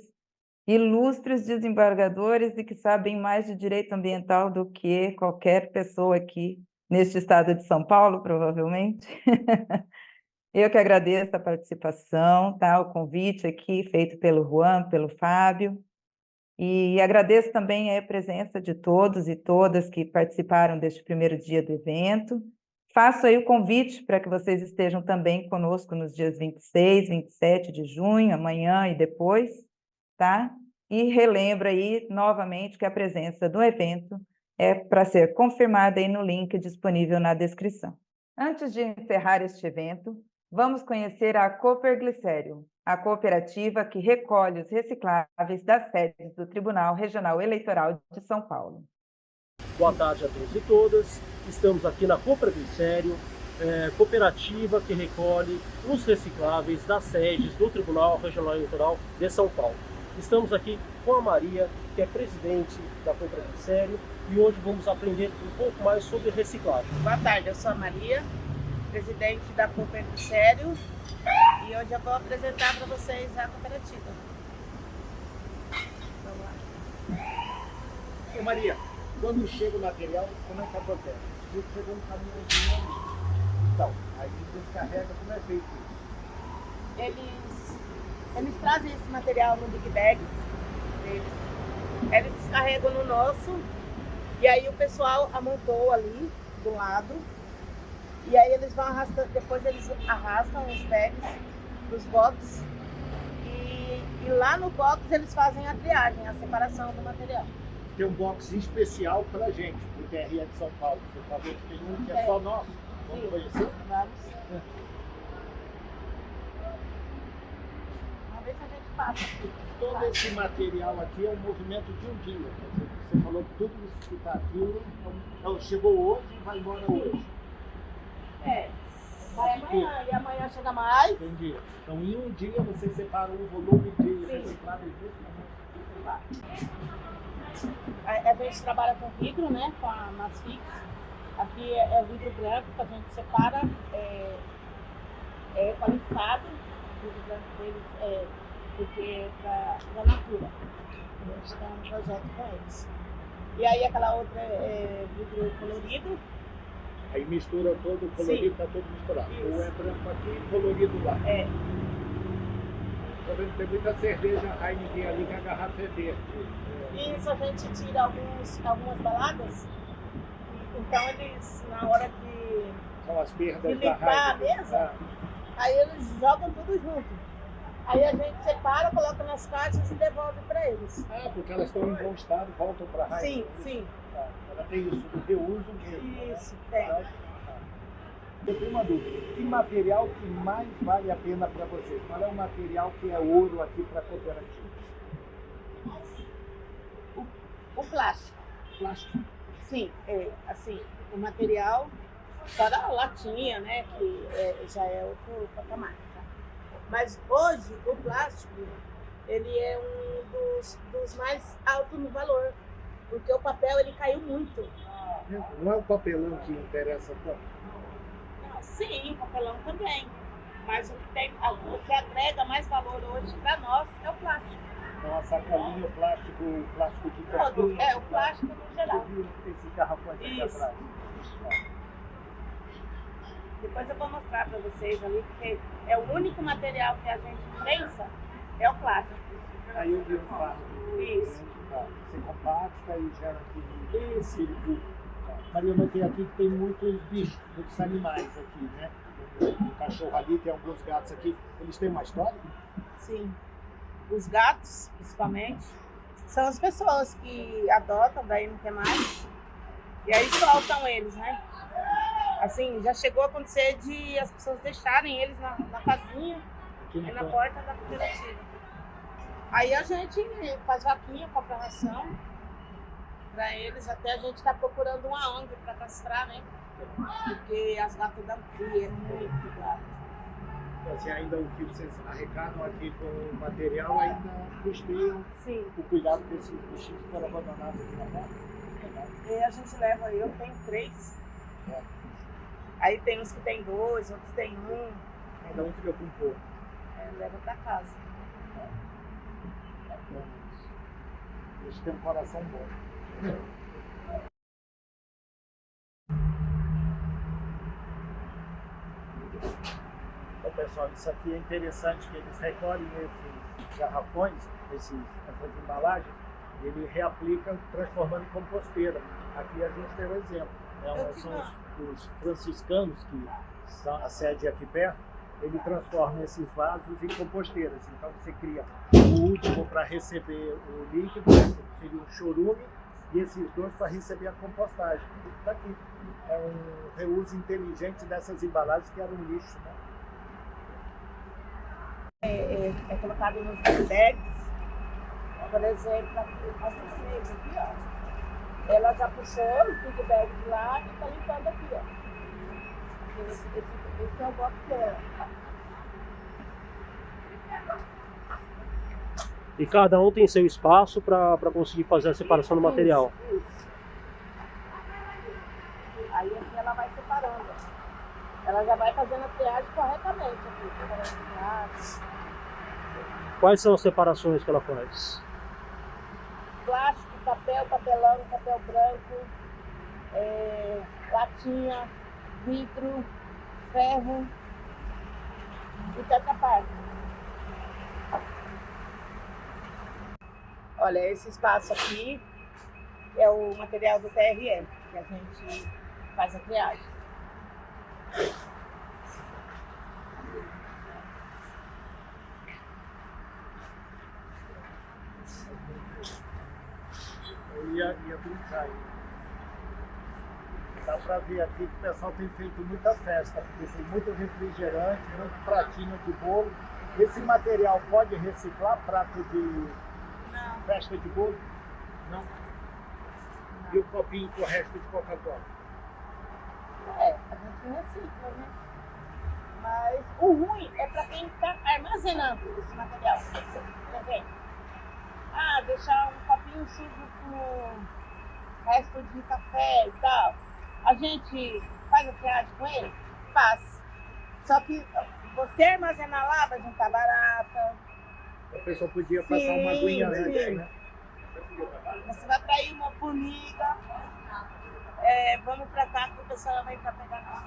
ilustres desembargadores e que sabem mais de direito ambiental do que qualquer pessoa aqui neste estado de São Paulo, provavelmente. Eu que agradeço a participação, tá? O convite aqui feito pelo Juan, pelo Fábio, e agradeço também a presença de todos e todas que participaram deste primeiro dia do evento. Faço aí o convite para que vocês estejam também conosco nos dias 26, 27 de junho, amanhã e depois, tá? E relembro aí novamente que a presença do evento é para ser confirmada aí no link disponível na descrição. Antes de encerrar este evento, vamos conhecer a Cooperglicério, a cooperativa que recolhe os recicláveis das sedes do Tribunal Regional Eleitoral de São Paulo. Boa tarde a todos e todas. Estamos aqui na Cooperglicério, cooperativa que recolhe os recicláveis das sedes do Tribunal Regional Eleitoral de São Paulo. Estamos aqui com a Maria, que é presidente da Cooperglicério, e hoje vamos aprender um pouco mais sobre reciclagem. Boa tarde, eu sou a Maria, presidente da Cooperglicério, e hoje eu vou apresentar para vocês a cooperativa. Vamos lá. Ô Maria, quando chega o material, como é que acontece? Se chegou um caminhãozinho, então, aí descarrega, como é feito isso? Eles trazem esse material no Big Bags deles. Eles descarregam no nosso, e aí o pessoal amontou ali do lado, e aí eles vão arrastando, depois eles arrastam os bags dos boxes, e lá no box eles fazem a triagem, a separação do material. Tem um box especial pra gente, do TRE de São Paulo. Você falou que tem um que é só nosso. Vamos conhecer? Vamos. Vamos ver se a gente passa. Todo esse material aqui é um movimento de um dia. Você falou que tudo isso que está aqui então, chegou hoje e vai embora hoje. Vai amanhã, e amanhã chega mais. Entendi. Então em um dia você separa um volume de recicláveis desse. A gente trabalha com vidro, né, com a Masfix. Aqui é vidro branco que a gente separa, é qualificado. O vidro branco deles porque é para a Natura. A gente está um projeto com eles. E aí aquela outra é vidro colorido. Aí mistura todo o colorido, está todo misturado. Isso. Ou é branco aqui e colorido lá. Tô vendo que tem muita cerveja Heineken ali que a garrafa é verde. Isso, a gente tira algumas baladas, então eles, na hora São as perdas de da limpar a Heineken. mesa, aí eles jogam tudo junto. Aí a gente separa, coloca nas caixas e devolve para eles. Porque elas estão em bom estado, voltam para a Heineken. Sim. Ela tem isso do reuso mesmo. Isso, tem. Eu tenho uma dúvida. Que material que mais vale a pena para vocês? Qual é o material que é ouro aqui para a cooperativa? O plástico. Plástico. Sim, assim, o material, fora a latinha, né, que já é outro patamar. Tá? Mas hoje o plástico, ele é um dos mais altos no valor, porque o papel ele caiu muito. Não é o papelão que interessa tanto? Sim, o papelão também. Mas o que agrega mais valor hoje para nós é o plástico. Então a sacolinha, o plástico de todo, o plástico no geral. Esse garrafão aqui atrás. Depois eu vou mostrar para vocês ali, porque é o único material que a gente prensa, é o plástico. Aí eu vi um fardo. Isso. Você compacta e gera aquele círculo. Maria, eu notei aqui que tem muitos bichos, muitos animais aqui, né? Um cachorro ali, tem alguns gatos aqui. Eles têm uma história? Sim. Os gatos, principalmente, são as pessoas que adotam, daí não quer mais. E aí soltam eles, né? Assim, já chegou a acontecer de as pessoas deixarem eles na casinha e na porta da cooperativa. Aí a gente faz vaquinha, compra ração para eles, até a gente está procurando uma ONG para castrar, né? Porque as gatas dão cria, é muito gato. Assim, ainda o que vocês arrecadam aqui com o material ainda custeiam Sim. o cuidado desses bichinhos que foram abandonados aqui na porta? E a gente leva, eu tenho 3. Aí tem uns que tem 2, outros tem 1. Cada um fica com um pouco. Leva para casa. Bacana isso. Eles têm um coração bom. Então, pessoal, isso aqui é interessante que eles recolhem esses garrafões, essas embalagens, e ele reaplica transformando em composteira. Aqui a gente tem um exemplo. Né? São os franciscanos, que são a sede aqui perto, ele transforma esses vasos em composteiras. Então você cria o último para receber o líquido, que seria um chorume, e esses 2 para receber a compostagem. Está aqui. É um reuso inteligente dessas embalagens que eram lixo. Né? É colocado nos bags, por exemplo, a gente fez aqui, ó. Ela já puxou os big bags de lá e está limpando aqui, ó. Esse é o box dela. E cada um tem seu espaço para conseguir fazer a separação do material. Isso. Aí aqui ela vai separando. Ela já vai fazendo a triagem corretamente aqui. Separando triagem. Quais são as separações que ela faz? Plástico, papel, papelão, papel branco, latinha, vidro, ferro e Tetra Pak. Olha, esse espaço aqui é o material do TRE, que a gente faz a triagem. Eu ia brincar aí. Dá para ver aqui que o pessoal tem feito muita festa, porque tem muito refrigerante, muito pratinho de bolo. Esse material pode reciclar prato de festa de bolo? Não. E o copinho com o resto de Coca-Cola? A gente recicla, né? Mas o ruim é para quem está armazenando esse material. Por exemplo, deixar um copinho sujo com resto de café e tal. A gente faz a triagem com ele? Faz. Só que você armazenar lá vai juntar barata. A pessoa podia passar uma aguinha antes, né? Você vai atrair uma formiga. Vamos pra cá que o pessoal vai pra pegar.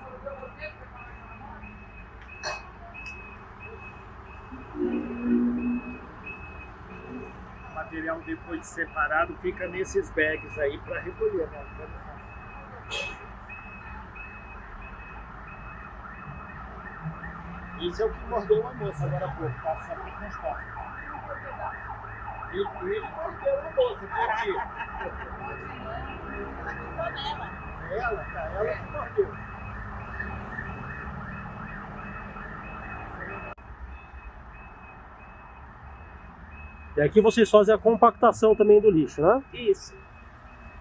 O material depois de separado fica nesses bags aí para recolher, né? Isso é o que mordeu uma moça agora há pouco, tá? Só tem que constar. Ele mordeu uma moça, por quê? Ela que mordeu. E aqui vocês fazem a compactação também do lixo, né? Isso.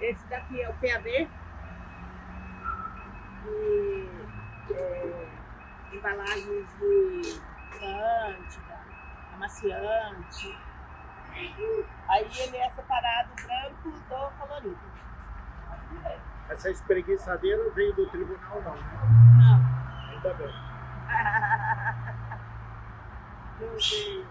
Esse daqui é o PAD. E embalagens de cândida, amaciante. Aí ele é separado branco do colorido. Essa espreguiçadeira veio do tribunal, não, né? Não. Ainda bem. Meu Deus.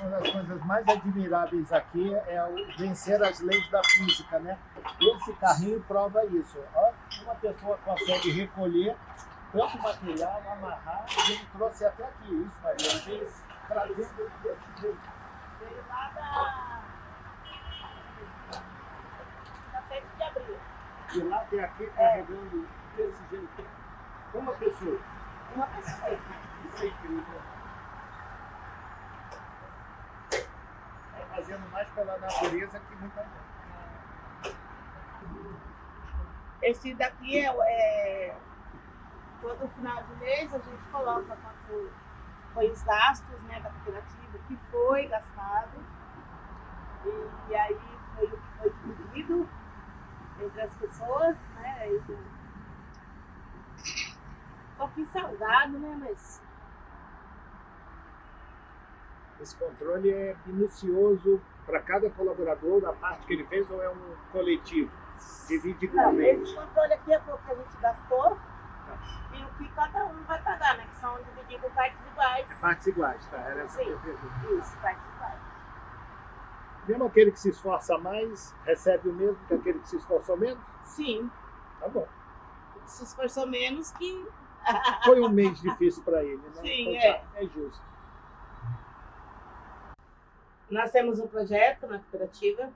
Uma das coisas mais admiráveis aqui é vencer as leis da física, né? Esse carrinho prova isso. Ó, uma pessoa consegue recolher tanto material, amarrar, e ele trouxe até aqui isso, Maria. Ele fez trazendo desse jeito. Veio lá da 7 de abril. De lá até aqui carregando desse jeito. Uma pessoa. Uma pessoa. Isso é incrível. Fazendo mais pela natureza que muita gente. Esse daqui é todo final de mês a gente coloca quanto foi os gastos, né, da cooperativa, o que foi gastado, e aí foi o que foi dividido entre as pessoas, né? Um pouquinho salgado, né? Mas Esse controle é minucioso para cada colaborador, a parte que ele fez, ou é um coletivo? Divide não, igualmente? esse controle aqui é o que a gente gastou e o que cada um vai pagar, né? Que são divididos em partes iguais. Partes iguais, tá? Era essa Sim, que eu pergunto. isso, partes iguais. Mesmo aquele que se esforça mais, recebe o mesmo que aquele que se esforçou menos? Sim, Tá bom. se esforçou menos que... Foi um mês difícil para ele, né? Sim, Então, tá, é justo. Nós temos um projeto na cooperativa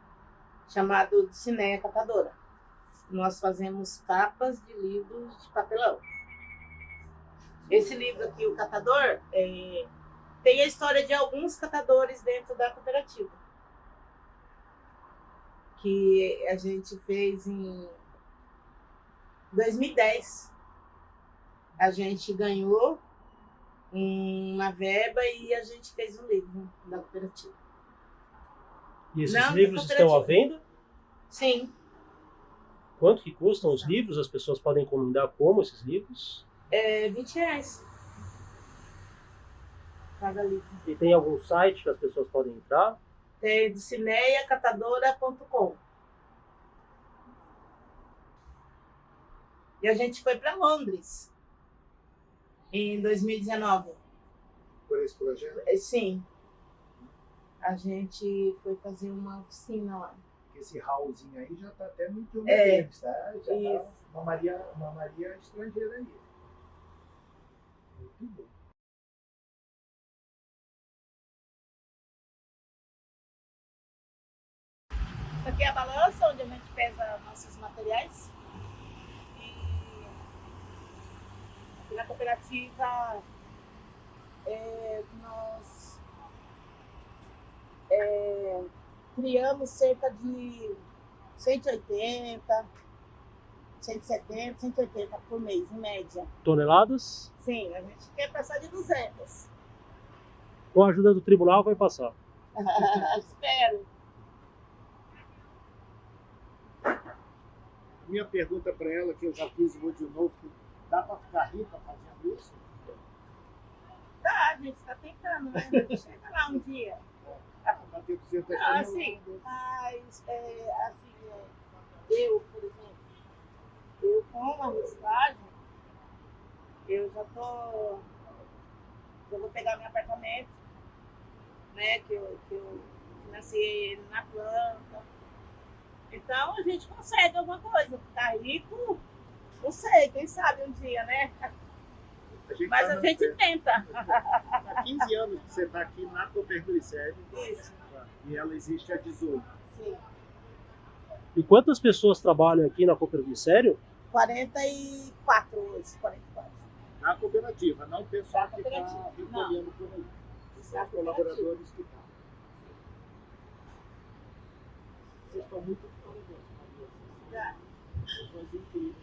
chamado de Cineia Catadora. Nós fazemos capas de livros de papelão. Esse livro aqui, o Catador, tem a história de alguns catadores dentro da cooperativa. Que a gente fez em 2010. A gente ganhou uma verba e a gente fez um livro da cooperativa. E esses Não, livros da estão à cooperativa. venda? Sim, Quanto que custam os livros? As pessoas podem encomendar como esses livros? R$20 cada livro. E tem algum site que as pessoas podem entrar? Tem do cineiacatadora.com. E a gente foi para Londres em 2019. Por esse projeto? Sim. A gente foi fazer uma oficina lá. Esse hallzinho aí já está até no idioma É, deles, tá? Já isso. tá uma Maria estrangeira aí. Muito bom. Isso aqui é a balança onde a gente pesa nossos materiais. E aqui na cooperativa nós criamos cerca de 180, 170, 180 por mês, em média. Toneladas? Sim, a gente quer passar de 200. Com a ajuda do tribunal vai passar. Espero. Minha pergunta para ela, que eu já fiz, vou de novo, dá para ficar rica fazendo isso? Tá, a gente está tentando, né? Chega lá um dia. Para ter 200 Não, assim, mas, eu, por exemplo, eu com a reciclagem, eu já vou pegar meu apartamento, né, que eu financiei ele na planta. Então a gente consegue alguma coisa, ficar rico, não sei, quem sabe um dia, né? Mas a gente tenta. Há 15 anos que você está aqui na Coperglicério. Isso, E ela existe há 18. sim. E quantas pessoas trabalham aqui na Coperglicério? 44 hoje, 44. Na cooperativa, não o pessoal Na que está cooperativa, recolhendo por aí. São Na os colaboradores que estão. Vocês estão muito parabéns, Maria. Pessoas incríveis.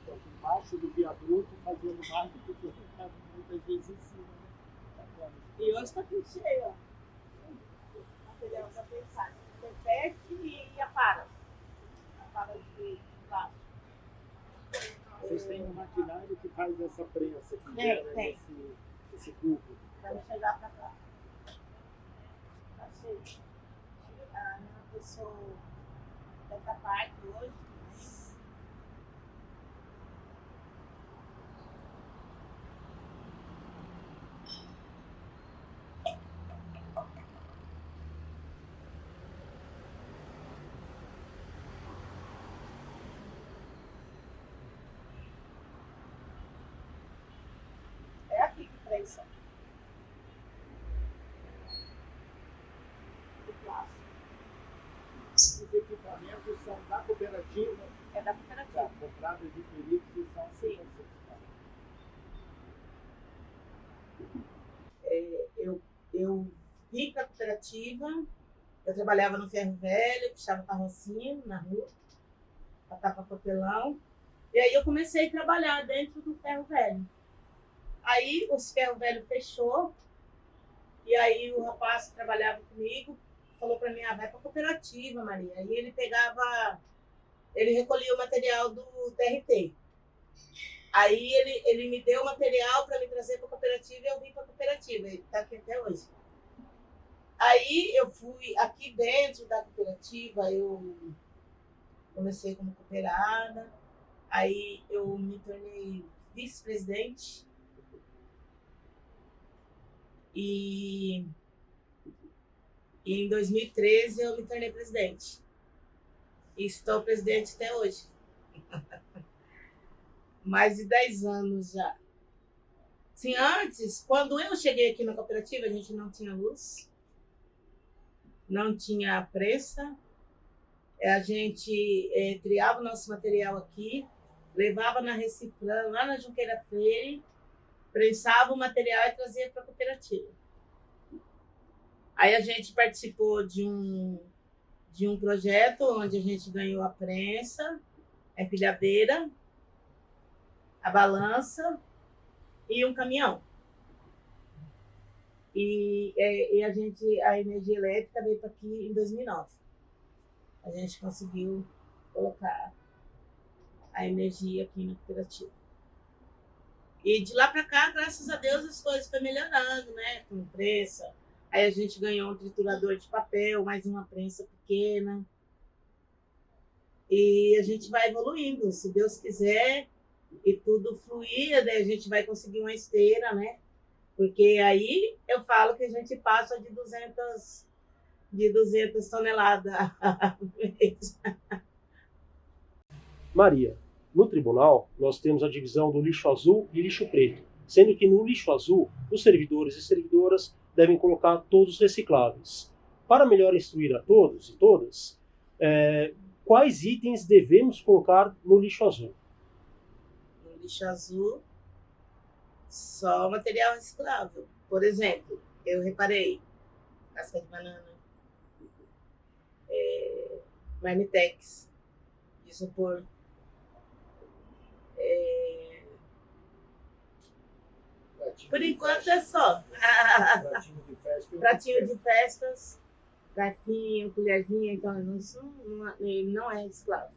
Estão embaixo do viaduto fazendo mais do que o mercado muitas vezes ensina. Né? E hoje está tudo cheio, ó. Material para pensar. Repete e aparas. Aparas de baixo. Vocês têm um maquinário que faz essa prensa, que Tem, gera tem. esse cubo. Vamos chegar para cá. Tá cheio. A minha pessoa dessa parte hoje. Os equipamentos são da cooperativa? É da cooperativa. Comprados de peritos e são Sim. Eu vim para a cooperativa, eu trabalhava no ferro velho, puxava carrocinha na rua, catava papelão, e aí eu comecei a trabalhar dentro do ferro velho. Aí o ferro velho fechou, e aí o rapaz que trabalhava comigo falou para mim, vai para a cooperativa, Maria. Aí ele recolhia o material do TRT. Aí ele me deu o material para me trazer para a cooperativa e eu vim para a cooperativa. Ele está aqui até hoje. Aí eu fui aqui dentro da cooperativa, eu comecei como cooperada, aí eu me tornei vice-presidente e em 2013 eu me tornei presidente. E estou presidente até hoje. Mais de 10 anos já. Sim, antes, quando eu cheguei aqui na cooperativa, a gente não tinha luz, não tinha prensa. A gente triava o nosso material aqui, levava na Reciclã, lá na Junqueira Freire, prensava o material e trazia para a cooperativa. Aí a gente participou de um projeto onde a gente ganhou a prensa, a empilhadeira, a balança e um caminhão. E a energia elétrica veio para aqui em 2009. A gente conseguiu colocar a energia aqui na cooperativa. E de lá para cá, graças a Deus, as coisas foram melhorando, né? Com prensa. Aí a gente ganhou um triturador de papel, mais uma prensa pequena. E a gente vai evoluindo, se Deus quiser, e tudo fluir, daí a gente vai conseguir uma esteira, né? Porque aí eu falo que a gente passa de 200 toneladas. Maria, no tribunal, nós temos a divisão do lixo azul e lixo preto, sendo que no lixo azul, os servidores e servidoras devem colocar todos recicláveis. Para melhor instruir a todos e todas, quais itens devemos colocar no lixo azul? No lixo azul, só material reciclável. Por exemplo, eu reparei casca de banana, marmitex, isopor, por enquanto é só. Pratinho de festas, garfinho, colherzinha, então isso não é reciclável.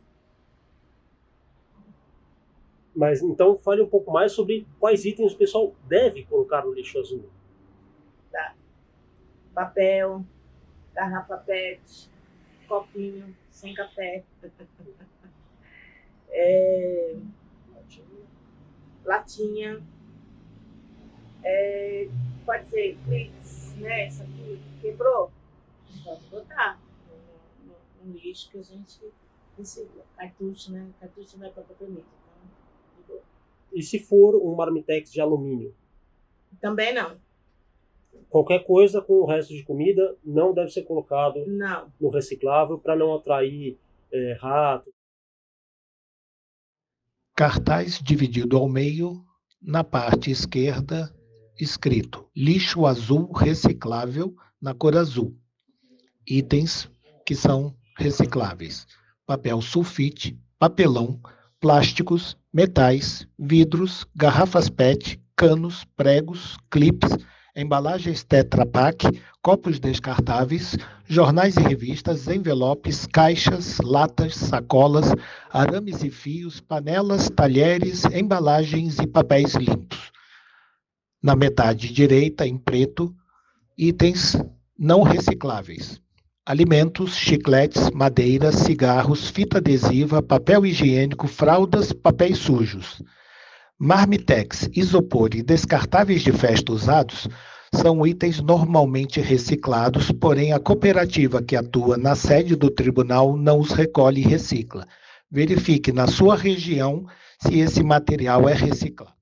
Mas então fale um pouco mais sobre quais itens o pessoal deve colocar no lixo azul. Tá. Papel, garrafa PET, copinho sem café, latinha, pode ser clips, né? Essa aqui quebrou, pode botar no lixo que a gente recicla. Cartucho, né? Cartucho vai para papel mídia. Então, e se for um marmitex de alumínio? Também não. Qualquer coisa com o resto de comida não deve ser colocado no reciclável para não atrair rato. Cartaz dividido ao meio, na parte esquerda, escrito lixo azul reciclável na cor azul. Itens que são recicláveis: papel sulfite, papelão, plásticos, metais, vidros, garrafas PET, canos, pregos, clips, embalagens Tetra Pak, copos descartáveis, jornais e revistas, envelopes, caixas, latas, sacolas, arames e fios, panelas, talheres, embalagens e papéis limpos. Na metade direita, em preto, itens não recicláveis: alimentos, chicletes, madeira, cigarros, fita adesiva, papel higiênico, fraldas, papéis sujos. Marmitex, isopor e descartáveis de festa usados são itens normalmente reciclados, porém a cooperativa que atua na sede do tribunal não os recolhe e recicla. Verifique na sua região se esse material é reciclado.